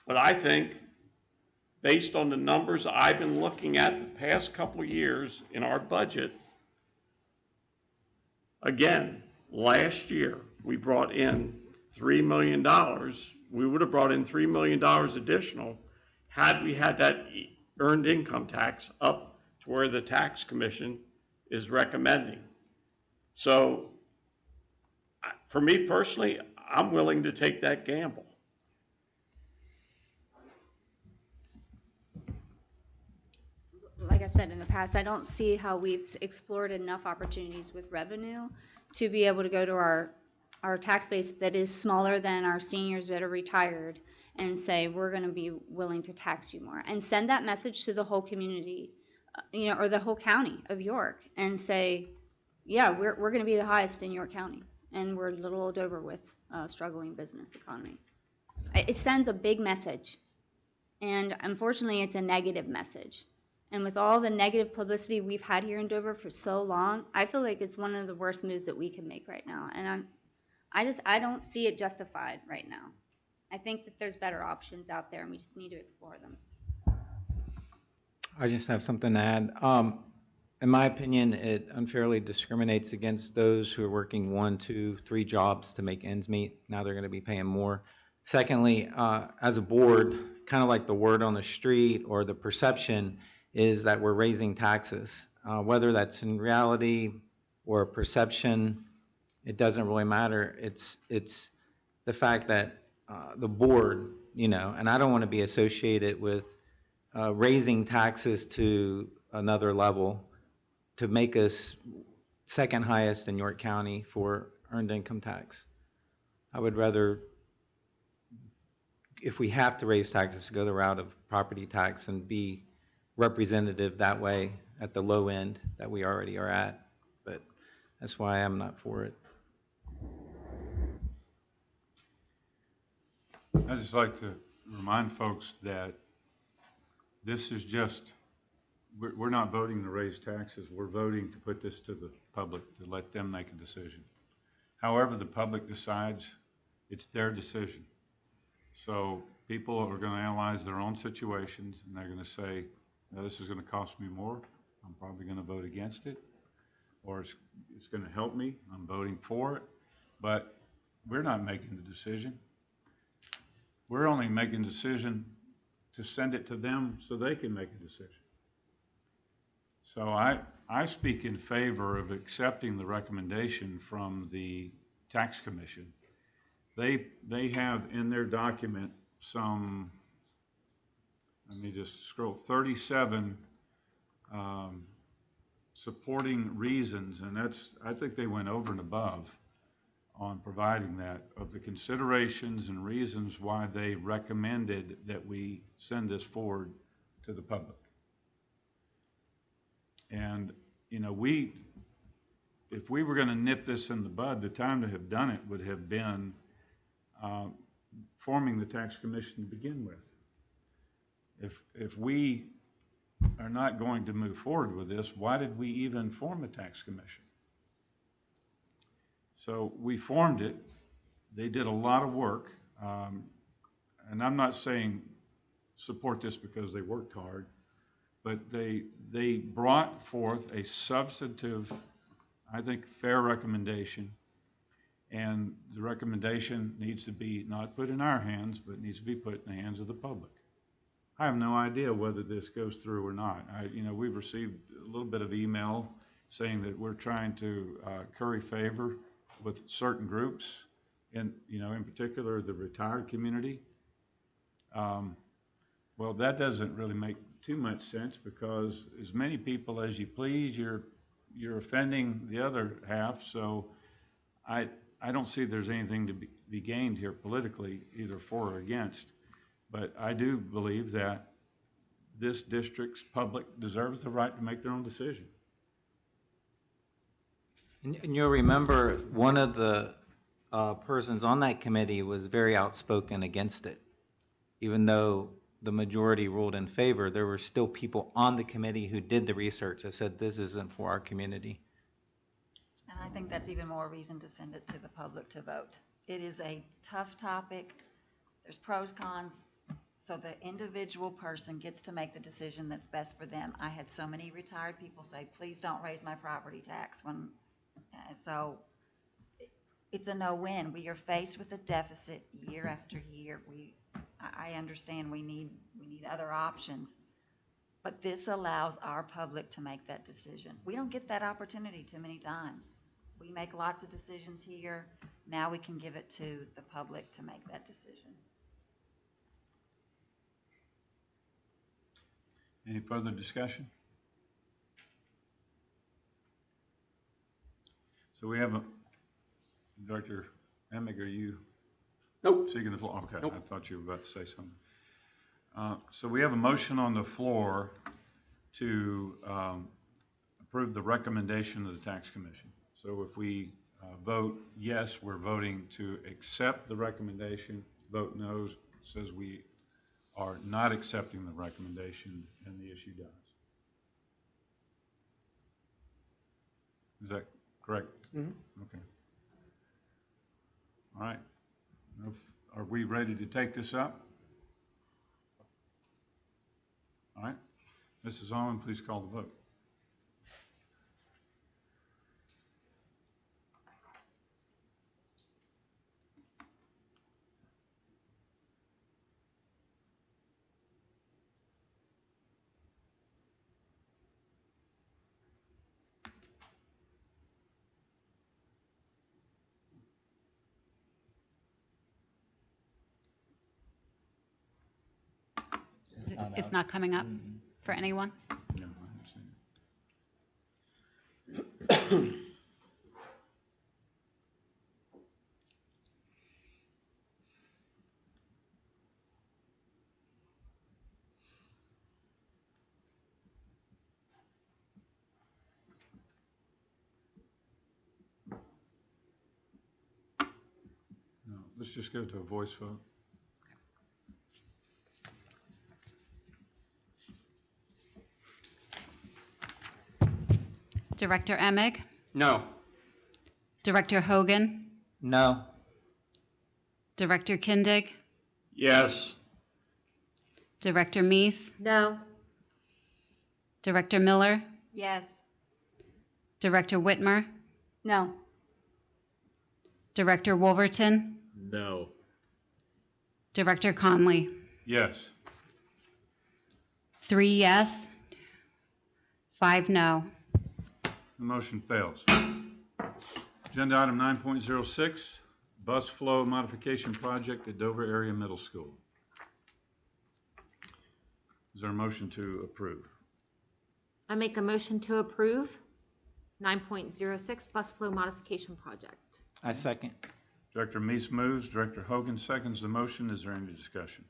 But I think, based on the numbers I've been looking at the past couple of years in our budget, again, last year we brought in $3 million. We would have brought in $3 million additional had we had that earned income tax up to where the tax commission is recommending. So for me personally, I'm willing to take that gamble. Like I said in the past, I don't see how we've explored enough opportunities with revenue to be able to go to our tax base that is smaller than our seniors that are retired and say, we're going to be willing to tax you more, and send that message to the whole community, or the whole county of York, and say, yeah, we're going to be the highest in York County, and we're a little old over with struggling business economy. It sends a big message, and unfortunately, it's a negative message. And with all the negative publicity we've had here in Dover for so long, I feel like it's one of the worst moves that we can make right now. And I don't see it justified right now. I think that there's better options out there and we just need to explore them. I just have something to add. In my opinion, it unfairly discriminates against those who are working 1, 2, 3 jobs to make ends meet. Now they're going to be paying more. Secondly, as a board, kind of like the word on the street or the perception is that we're raising taxes. Whether that's in reality or perception, it doesn't really matter. It's the fact that the board, and I don't want to be associated with raising taxes to another level to make us second highest in York County for earned income tax. I would rather, if we have to raise taxes, go the route of property tax and be representative that way at the low end that we already are at. But that's why I'm not for it. I'd just like to remind folks that this is just, we're not voting to raise taxes. We're voting to put this to the public, to let them make a decision. However the public decides, it's their decision. So people are going to analyze their own situations, and they're going to say, no, this is going to cost me more. I'm probably going to vote against it. Or it's going to help me. I'm voting for it. But we're not making the decision. We're only making a decision to send it to them so they can make a decision. So I speak in favor of accepting the recommendation from the Tax Commission. They have in their document some, let me just scroll, 37 supporting reasons, and I think they went over and above on providing that, of the considerations and reasons why they recommended that we send this forward to the public. And, if we were going to nip this in the bud, the time to have done it would have been forming the Tax Commission to begin with. If we are not going to move forward with this, why did we even form a Tax Commission? So we formed it. They did a lot of work. And I'm not saying support this because they worked hard, but they brought forth a substantive, I think, fair recommendation. And the recommendation needs to be not put in our hands, but needs to be put in the hands of the public. I have no idea whether this goes through or not. We've received a little bit of email saying that we're trying to curry favor with certain groups, in particular the retired community. Well, that doesn't really make too much sense, because as many people as you please, you're offending the other half. So I don't see there's anything to be gained here politically, either for or against. But I do believe that this district's public deserves the right to make their own decision. And you'll remember one of the persons on that committee was very outspoken against it. Even though the majority ruled in favor, there were still people on the committee who did the research that said this isn't for our community. And I think that's even more reason to send it to the public to vote. It is a tough topic. There's pros, cons. So the individual person gets to make the decision that's best for them. I had so many retired people say, please don't raise my property tax. So it's a no-win. We are faced with a deficit year after year. I understand we need other options, but this allows our public to make that decision. We don't get that opportunity too many times. We make lots of decisions here. Now we can give it to the public to make that decision. Any further discussion? So we have Dr. Emig, are you? Nope. Seeking the floor? Okay, Nope. I thought you were about to say something. So we have a motion on the floor to approve the recommendation of the Tax Commission. So if we vote yes, we're voting to accept the recommendation. Vote no says we are not accepting the recommendation, and the issue dies. Is that correct? Okay. All right. Are we ready to take this up? All right. Mrs. Owen, please call the vote. It's not coming up for anyone? No, I haven't seen it. No, let's just go to a voice vote. Director Emig? No. Director Hogan? No. Director Kindig? Yes. Director Meese? No. Director Miller? Yes. Director Whitmer? No. Director Wolverton? No. Director Conley? Yes. 3 yes, 5 no. The motion fails. Agenda item 9.06, bus flow modification project at Dover Area Middle School. Is there a motion to approve? I make a motion to approve 9.06 bus flow modification project. I second. Director Meese moves, Director Hogan seconds the motion. Is there any discussion?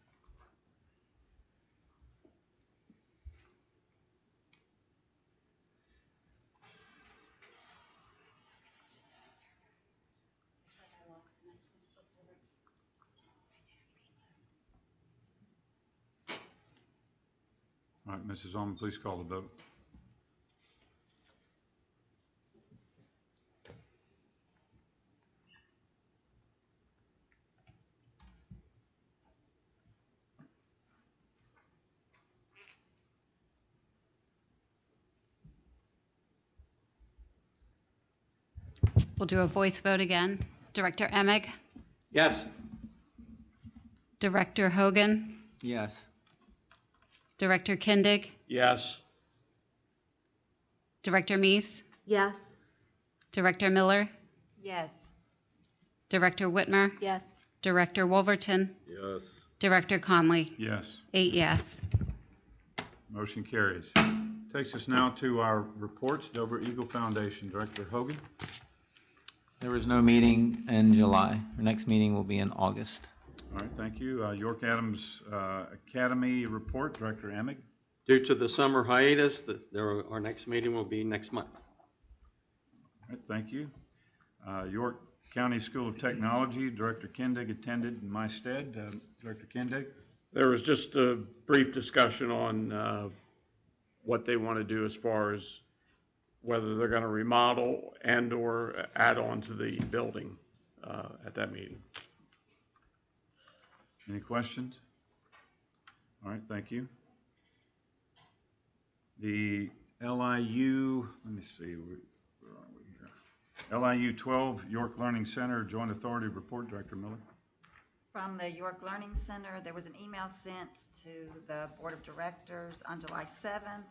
All right, Mrs. Ullman, please call the vote. We'll do a voice vote again. Director Emig? Yes. Director Hogan? Yes. Director Kindig? Yes. Director Meese? Yes. Director Miller? Yes. Director Whitmer? Yes. Director Wolverton? Yes. Director Conley? Yes. 8 yes. Motion carries. Takes us now to our reports. Dover Eagle Foundation, Director Hogan. There was no meeting in July. Our next meeting will be in August. All right, thank you. York Adams Academy report, Director Emig. Due to the summer hiatus, our next meeting will be next month. All right, thank you. York County School of Technology, Director Kindig attended in my stead. Director Kindig? There was just a brief discussion on what they want to do as far as whether they're going to remodel and/or add on to the building at that meeting. Any questions? All right, thank you. The LIU, let me see, where are we here? LIU 12, York Learning Center, Joint Authority Report, Director Miller. From the York Learning Center, there was an email sent to the Board of Directors on July 7th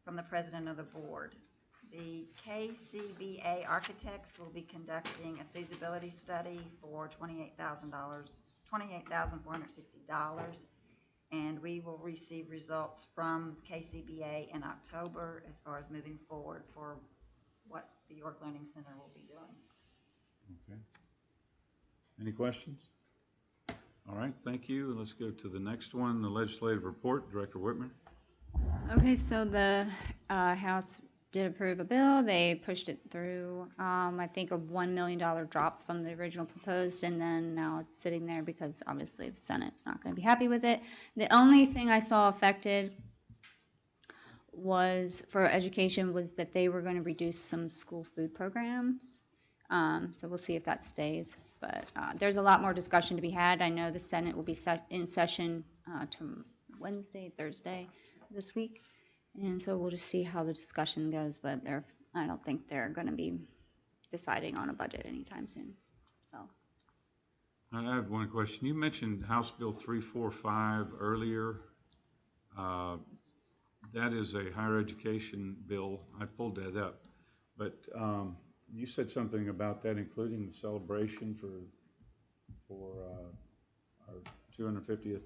from the President of the Board. The KCBA architects will be conducting a feasibility study for $28,460, and we will receive results from KCBA in October as far as moving forward for what the York Learning Center will be doing. Okay. Any questions? All right, thank you. Let's go to the next one, the legislative report, Director Whitmer. Okay, so the House did approve a bill. They pushed it through, I think a $1 million drop from the original proposed, and then now it's sitting there because obviously the Senate's not going to be happy with it. The only thing I saw affected was, for education, was that they were going to reduce some school food programs. So we'll see if that stays. But there's a lot more discussion to be had. I know the Senate will be in session Wednesday, Thursday this week. And so we'll just see how the discussion goes. But I don't think they're going to be deciding on a budget anytime soon. So. I have one question. You mentioned House Bill 345 earlier. That is a higher education bill. I pulled that up. But you said something about that, including the celebration for our 250th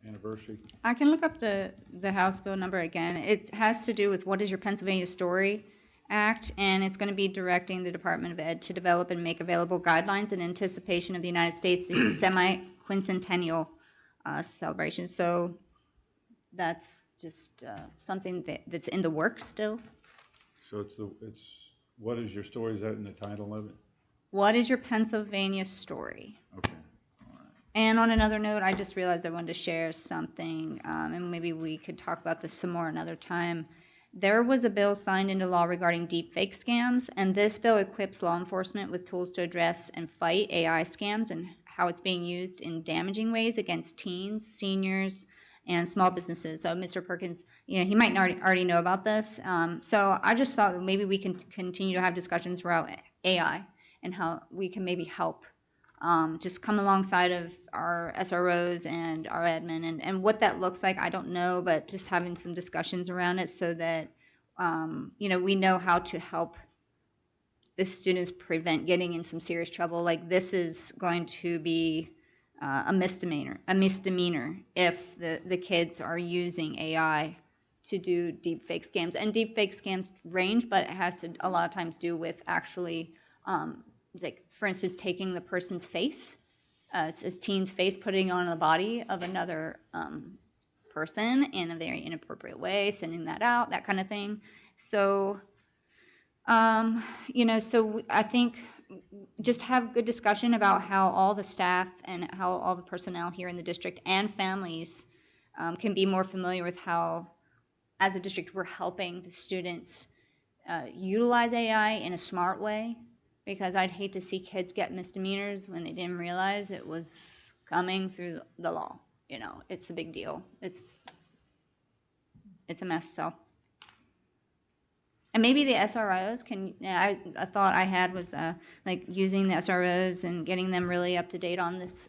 anniversary. I can look up the House bill number again. It has to do with what is your Pennsylvania Story Act, and it's going to be directing the Department of Ed to develop and make available guidelines in anticipation of the United States semi-quincentennial celebration. So that's just something that's in the works still. So it's what is your story? Is that in the title of it? What is your Pennsylvania story? Okay. And on another note, I just realized I wanted to share something, and maybe we could talk about this some more another time. There was a bill signed into law regarding deepfake scams, and this bill equips law enforcement with tools to address and fight AI scams and how it's being used in damaging ways against teens, seniors, and small businesses. So Mr. Perkins, he might not already know about this. So I just thought that maybe we can continue to have discussions around AI and how we can maybe help just come alongside of our SROs and our admin, and what that looks like, I don't know, but just having some discussions around it so that, we know how to help the students prevent getting in some serious trouble. Like, this is going to be a misdemeanor if the kids are using AI to do deepfake scams. And deepfake scams range, but it has to a lot of times do with actually like, for instance, taking the person's face, a teen's face, putting it on the body of another person in a very inappropriate way, sending that out, that kind of thing. So, so I think just have good discussion about how all the staff and how all the personnel here in the district and families can be more familiar with how, as a district, we're helping the students utilize AI in a smart way. Because I'd hate to see kids get misdemeanors when they didn't realize it was coming through the law. It's a big deal. It's a mess. So, and maybe the SROs can. A thought I had was like using the SROs and getting them really up to date on this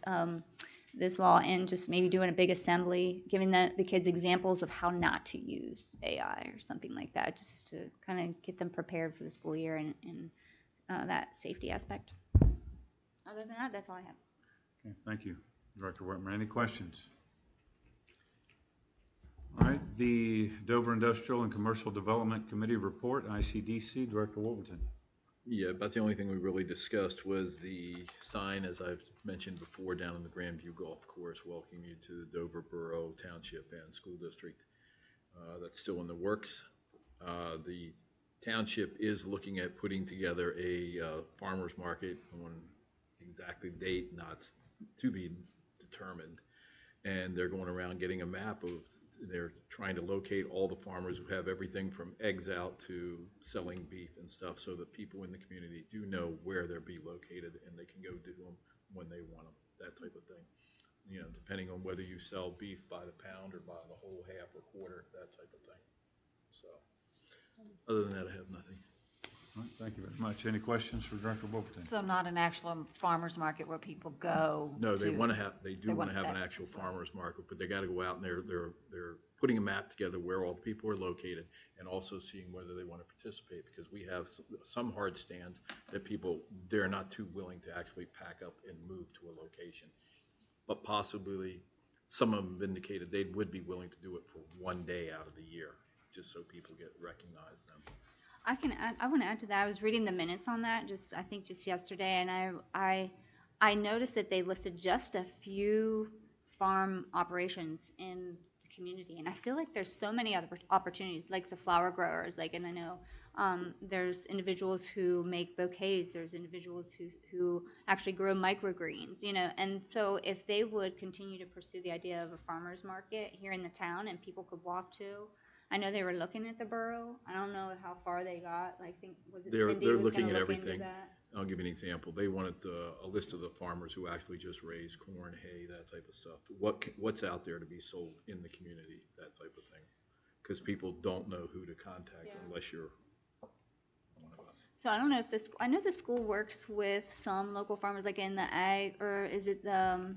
this law, and just maybe doing a big assembly, giving the kids examples of how not to use AI or something like that, just to kind of get them prepared for the school year and that safety aspect. Other than that, that's all I have. Okay, thank you, Director Whitmer. Any questions? All right, the Dover Industrial and Commercial Development Committee report, ICDC, Director Wolverton. Yeah, about the only thing we really discussed was the sign, as I've mentioned before, down in the Grandview Golf Course, welcoming you to the Dover Borough Township and School District. That's still in the works. The Township is looking at putting together a farmer's market on exactly date, not to be determined. And they're going around getting a map they're trying to locate all the farmers who have everything from eggs out to selling beef and stuff, so that people in the community do know where they'll be located and they can go do them when they want them, that type of thing. Depending on whether you sell beef by the pound or by the whole half or quarter, that type of thing. So. Other than that, I have nothing. All right, thank you very much. Any questions for Director Wolverton? So not an actual farmer's market where people go No, they to- want to have, they do want to have an that actual as well. farmer's market, but they got to go out and they're putting a map together where all the people are located and also seeing whether they want to participate, because we have some hard stands that they're not too willing to actually pack up and move to a location. But possibly, some of them have indicated they would be willing to do it for one day out of the year, just so people recognize them. I want to add to that. I was reading the minutes on that I think just yesterday, and I noticed that they listed just a few farm operations in the community, and I feel like there's so many other opportunities, like the flower growers, and I know there's individuals who make bouquets, there's individuals who actually grow microgreens, and so if they would continue to pursue the idea of a farmer's market here in the town and people could walk to, I know they were looking at the borough. I don't know how far they got. Like, was it They're Cindy was looking gonna at look into everything. that? I'll give you an example. They wanted a list of the farmers who actually just raise corn, hay, that type of stuff. What's out there to be sold in the community, that type of thing. Because people don't know who to contact unless you're one of us. So I don't know if I know the school works with some local farmers, like in the ag, or is it the,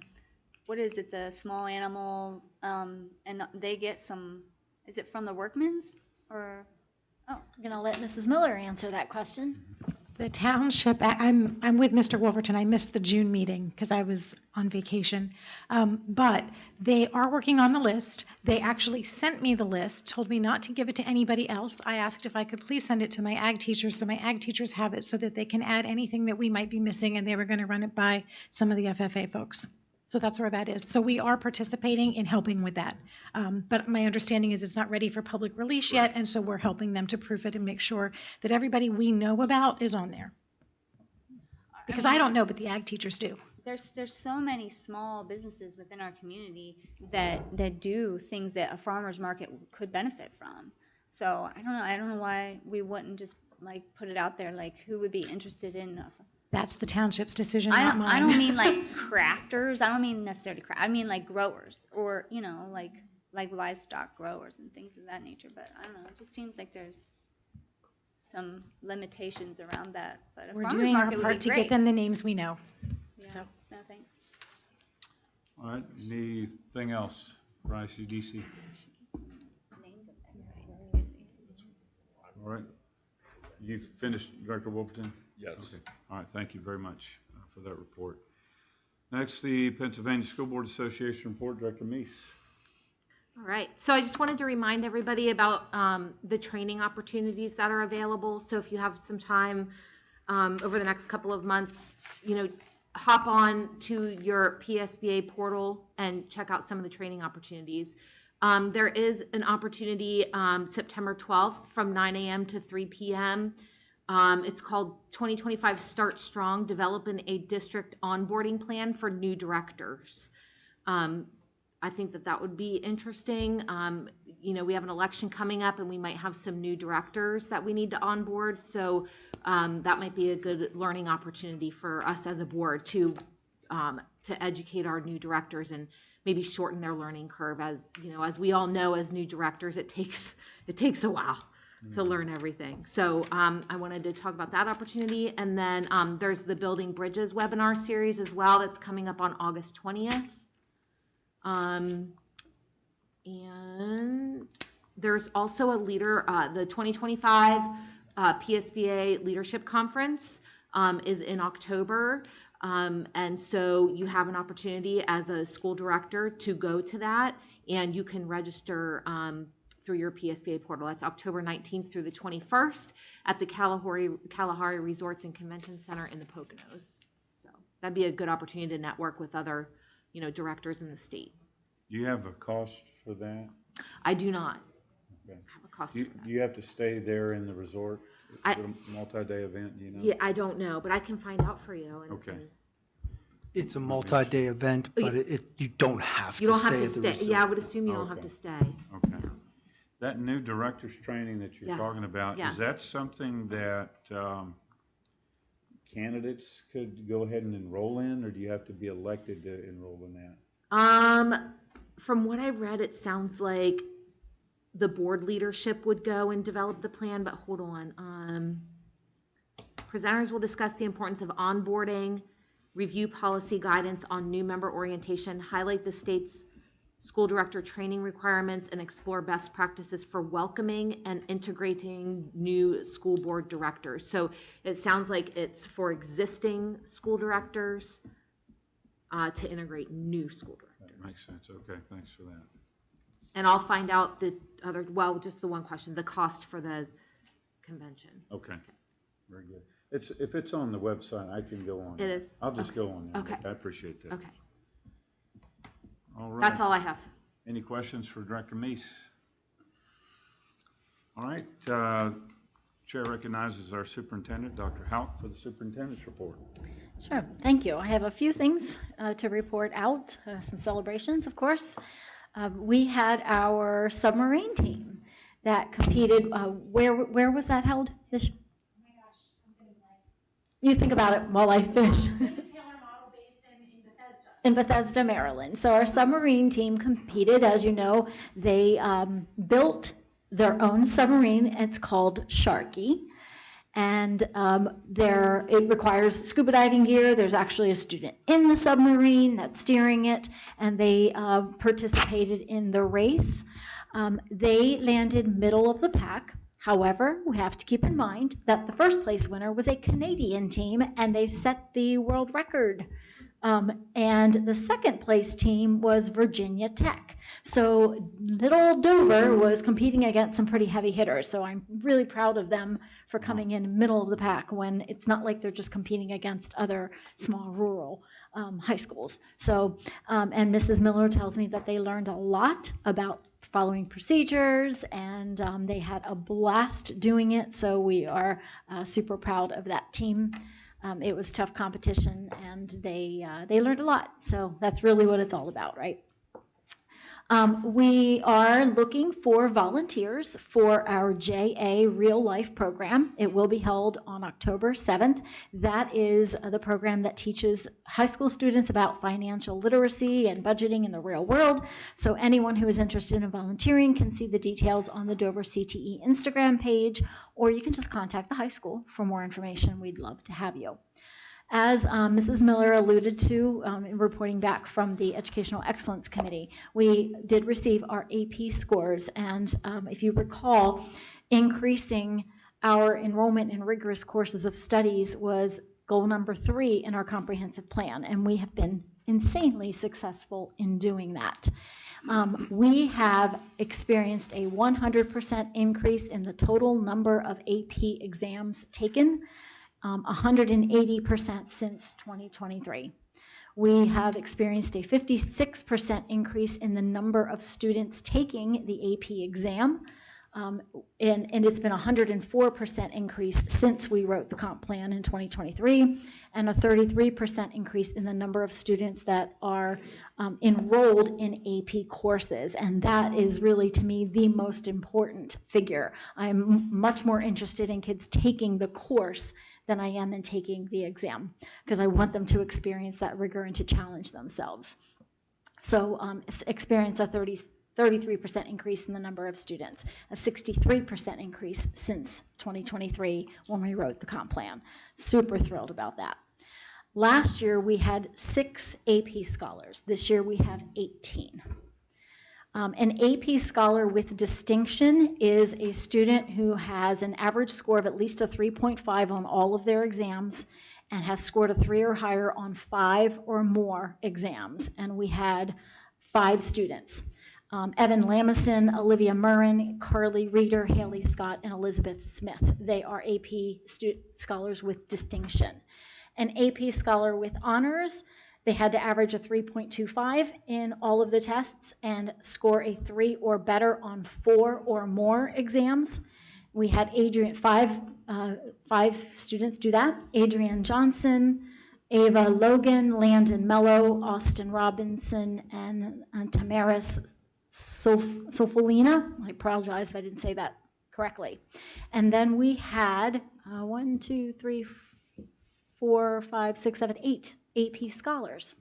what is it, the small animal, and they get some, is it from the workmen's, or, oh. I'm going to let Mrs. Miller answer that question. The township, I'm with Mr. Wolverton. I missed the June meeting because I was on vacation. But they are working on the list. They actually sent me the list, told me not to give it to anybody else. I asked if I could please send it to my ag teachers so my ag teachers have it so that they can add anything that we might be missing, and they were going to run it by some of the FFA folks. So that's where that is. So we are participating in helping with that. But my understanding is it's not ready for public release yet, and so we're helping them to proof it and make sure that everybody we know about is on there. Because I don't know, but the ag teachers do. There's so many small businesses within our community that do things that a farmer's market could benefit from. So I don't know why we wouldn't just like put it out there, like who would be interested in That's the township's decision, not mine. I don't mean like crafters. I don't mean necessarily craft. I mean like growers, or like livestock growers and things of that nature. But I don't know. It just seems like there's some limitations around that. But a We're farmer's doing our market would part be to great. get them the names we know. Yeah. So No thanks. All right, anything else for ICDC? All right, you finished, Director Wolverton? Yes. Okay. All right, thank you very much for that report. Next, the Pennsylvania School Board Association report, Director Meese. All right, so I just wanted to remind everybody about the training opportunities that are available. So if you have some time over the next couple of months, hop on to your PSBA portal and check out some of the training opportunities. There is an opportunity September 12th from 9 a.m. to 3 p.m. It's called 2025 Start Strong, Developing a District Onboarding Plan for New Directors. I think that would be interesting. We have an election coming up and we might have some new directors that we need to onboard. So that might be a good learning opportunity for us as a board to educate our new directors and maybe shorten their learning curve. As we all know, as new directors, it takes a while to learn everything. So I wanted to talk about that opportunity. And then there's the Building Bridges webinar series as well that's coming up on August 20th. And there's also the 2025 PSBA Leadership Conference is in October. And so you have an opportunity as a school director to go to that, and you can register through your PSBA portal. That's October 19th through the 21st at the Kalahari Resorts and Convention Center in the Poconos. So that'd be a good opportunity to network with other, directors in the state. Do you have a cost for that? I do not Okay. have a cost Do for that. you have to stay there in the resort? I- Is it a multi-day event, do you know? Yeah, I don't know, but I can find out for you. Okay. It's a multi-day event, but you don't have to stay You don't have to at the stay. resort. Yeah, I would assume you don't have Okay. to stay. Okay. That new director's training that you're Yes. talking about, Yes. is that something that candidates could go ahead and enroll in, or do you have to be elected to enroll in that? From what I've read, it sounds like the board leadership would go and develop the plan, but hold on. Presenters will discuss the importance of onboarding, review policy guidance on new member orientation, highlight the state's school director training requirements, and explore best practices for welcoming and integrating new school board directors. So it sounds like it's for existing school directors to integrate new school directors. That makes sense, okay, thanks for that. And I'll find out just the one question, the cost for the convention. Okay, very good. If it's on the website, I can go on. It there. is? I'll just go on there. Okay. I appreciate that. Okay, All right. that's all I have. Any questions for Director Meese? All right, Chair recognizes our superintendent, Dr. Houck, for the superintendent's report. Sure, thank you. I have a few things to report out, some celebrations, of course. We had our submarine team that competed. Where was that held? You think about it while I finish. In Bethesda, Maryland. So our submarine team competed. As you know, they built their own submarine. It's called Sharky. And it requires scuba diving gear. There's actually a student in the submarine that's steering it, and they participated in the race. They landed middle of the pack. However, we have to keep in mind that the first place winner was a Canadian team, and they set the world record. And the second place team was Virginia Tech. So little Dover was competing against some pretty heavy hitters. So I'm really proud of them for coming in middle of the pack when it's not like they're just competing against other small rural high schools. So, and Mrs. Miller tells me that they learned a lot about following procedures, and they had a blast doing it. So we are super proud of that team. It was tough competition, and they learned a lot. So that's really what it's all about, right? We are looking for volunteers for our JA Real Life program. It will be held on October 7th. That is the program that teaches high school students about financial literacy and budgeting in the real world. So anyone who is interested in volunteering can see the details on the Dover CTE Instagram page, or you can just contact the high school for more information. We'd love to have you. As Mrs. Miller alluded to in reporting back from the Educational Excellence Committee, we did receive our AP scores, and if you recall, increasing our enrollment in rigorous courses of studies was goal number 3 in our comprehensive plan, and we have been insanely successful in doing that. We have experienced a 100% increase in the total number of AP exams taken, 180% since 2023. We have experienced a 56% increase in the number of students taking the AP exam, and it's been a 104% increase since we wrote the comp plan in 2023, and a 33% increase in the number of students that are enrolled in AP courses, and that is really, to me, the most important figure. I'm much more interested in kids taking the course than I am in taking the exam, because I want them to experience that rigor and to challenge themselves. So experience a 33% increase in the number of students, a 63% increase since 2023 when we wrote the comp plan. Super thrilled about that. Last year we had 6 AP scholars. This year we have 18. An AP scholar with distinction is a student who has an average score of at least a 3.5 on all of their exams and has scored a 3 or higher on 5 or more exams. And we had 5 students. Evan Lamison, Olivia Murrin, Carly Reeder, Haley Scott, and Elizabeth Smith. They are AP scholars with distinction. An AP scholar with honors, they had to average a 3.25 in all of the tests and score a 3 or better on 4 or more exams. We had 5 students do that. Adrienne Johnson, Ava Logan, Landon Mello, Austin Robinson, and Tamaris Sofolina. I apologize if I didn't say that correctly. And then we had 8 AP scholars.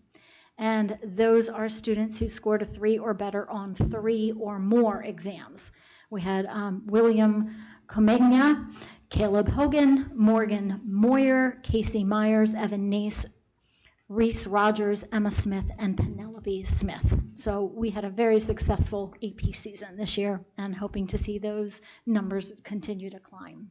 And those are students who scored a 3 or better on 3 or more exams. We had William Comegna, Caleb Hogan, Morgan Moyer, Casey Myers, Evan Nace, Reese Rogers, Emma Smith, and Penelope Smith. So we had a very successful AP season this year, and hoping to see those numbers continue to climb.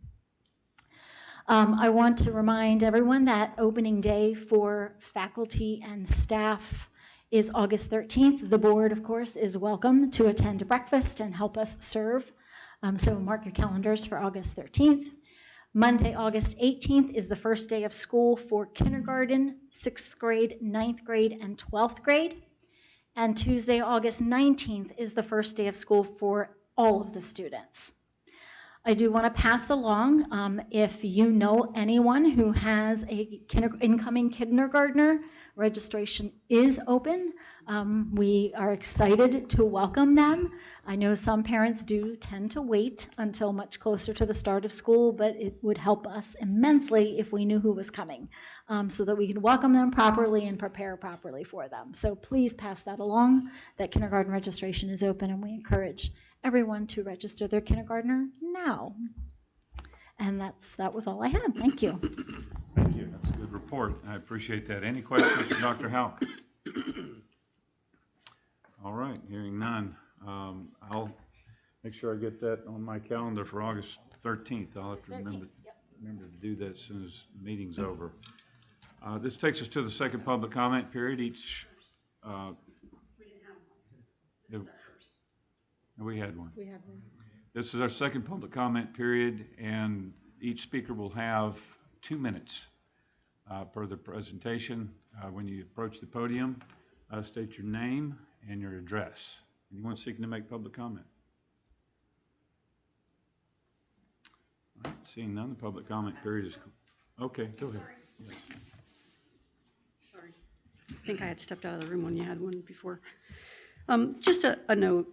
I want to remind everyone that opening day for faculty and staff is August 13th. The board, of course, is welcome to attend breakfast and help us serve. So mark your calendars for August 13th. Monday, August 18th is the first day of school for kindergarten, 6th grade, 9th grade, and 12th grade. And Tuesday, August 19th is the first day of school for all of the students. I do want to pass along, if you know anyone who has a incoming kindergartner, registration is open. We are excited to welcome them. I know some parents do tend to wait until much closer to the start of school, but it would help us immensely if we knew who was coming, so that we can welcome them properly and prepare properly for them. So please pass that along, that kindergarten registration is open, and we encourage everyone to register their kindergartner now. And that was all I had. Thank you. Thank you. That's a good report. I appreciate that. Any questions for Dr. Houck? All right, hearing none. I'll make sure I get that on my calendar for August 13th. I'll have to remember to do that as soon as the meeting's over. This takes us to the second public comment period. We had one. We have one. This is our second public comment period, and each speaker will have 2 minutes per the presentation. When you approach the podium, state your name and your address. Anyone seeking to make public comment? All right, seeing none, the public comment period is, okay, go ahead. Yes. Sorry. I think I had stepped out of the room when you had one before. Just a note,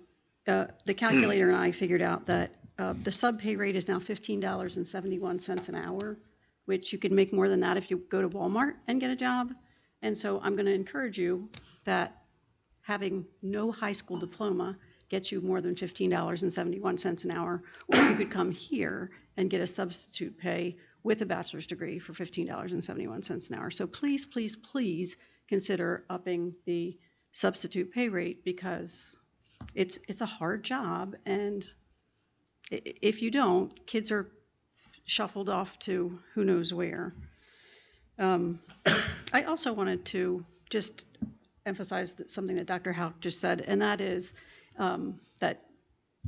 the calculator and I figured out that the sub pay rate is now $15.71 an hour, which you could make more than that if you go to Walmart and get a job. And so I'm going to encourage you that having no high school diploma gets you more than $15.71 an hour, or you could come here and get a substitute pay with a bachelor's degree for $15.71 an hour. So please, please, please consider upping the substitute pay rate, because it's a hard job, and if you don't, kids are shuffled off to who knows where. I also wanted to just emphasize something that Dr. Houck just said, and that is that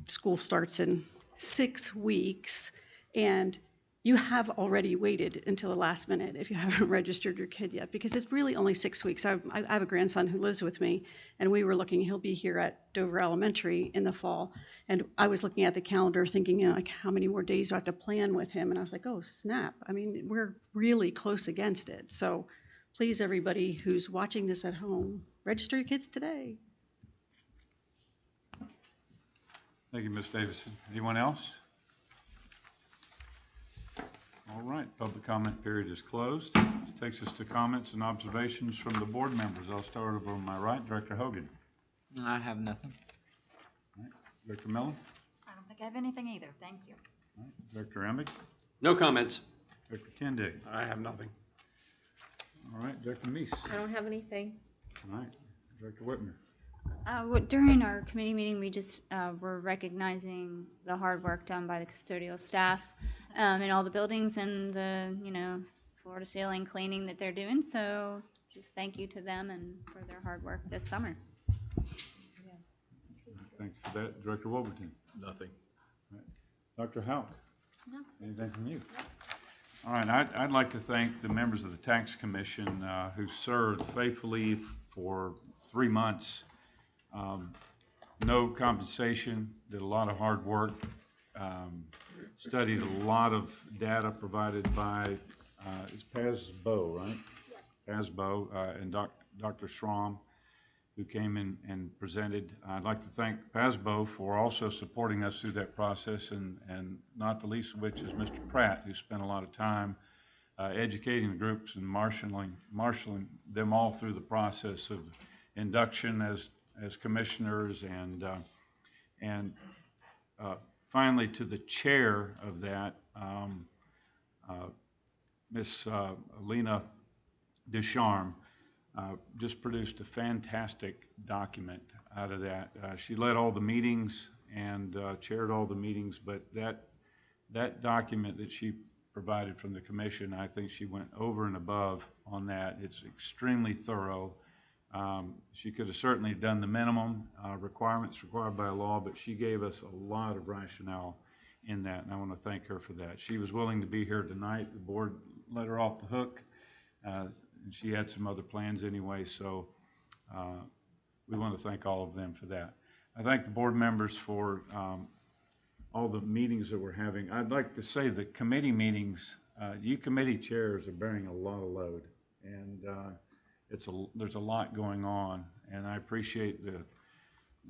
school starts in 6 weeks, and you have already waited until the last minute if you haven't registered your kid yet, because it's really only 6 weeks. I have a grandson who lives with me, and we were looking, he'll be here at Dover Elementary in the fall, and I was looking at the calendar thinking, you know, like, how many more days do I have to plan with him? And I was like, oh, snap. I mean, we're really close against it. So please, everybody who's watching this at home, register your kids today. Thank you, Ms. Davison. Anyone else? All right, public comment period is closed. This takes us to comments and observations from the board members. I'll start over on my right, Director Hogan. I have nothing. All right, Director Mellon. I don't think I have anything either. Thank you. All right, Director Emig. No comments. Director Kendig. I have nothing. All right, Director Meese. I don't have anything. All right, Director Whitmer. During our committee meeting, we just were recognizing the hard work done by the custodial staff in all the buildings and the, floor to ceiling cleaning that they're doing. So just thank you to them and for their hard work this summer. Thanks for that. Director Wolverton. Nothing. All right. Dr. Houck. No. Anything from you? All right, I'd like to thank the members of the Tax Commission who served faithfully for 3 months. No compensation, did a lot of hard work, studied a lot of data provided by, it's PASBO, right? Yes. PASBO and Dr. Schramm, who came in and presented. I'd like to thank PASBO for also supporting us through that process, and not the least of which is Mr. Pratt, who spent a lot of time educating the groups and marshaling them all through the process of induction as commissioners, and finally to the chair of that, Miss Lena Descharmes, just produced a fantastic document out of that. She led all the meetings and chaired all the meetings, but that document that she provided from the commission, I think she went over and above on that. It's extremely thorough. She could have certainly done the minimum requirements required by law, but she gave us a lot of rationale in that, and I want to thank her for that. She was willing to be here tonight. The board let her off the hook, and she had some other plans anyway, so we want to thank all of them for that. I thank the board members for all the meetings that we're having. I'd like to say the committee meetings, you committee chairs are bearing a lot of load, and there's a lot going on, and I appreciate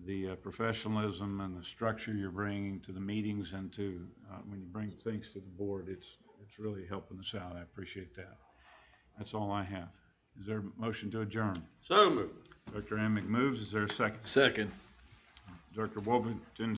the professionalism and the structure you're bringing to the meetings and to, when you bring things to the board, it's really helping us out. I appreciate that. That's all I have. Is there a motion to adjourn? So moved. Dr. Amick moves. Is there a second? Second. Dr. Wolverton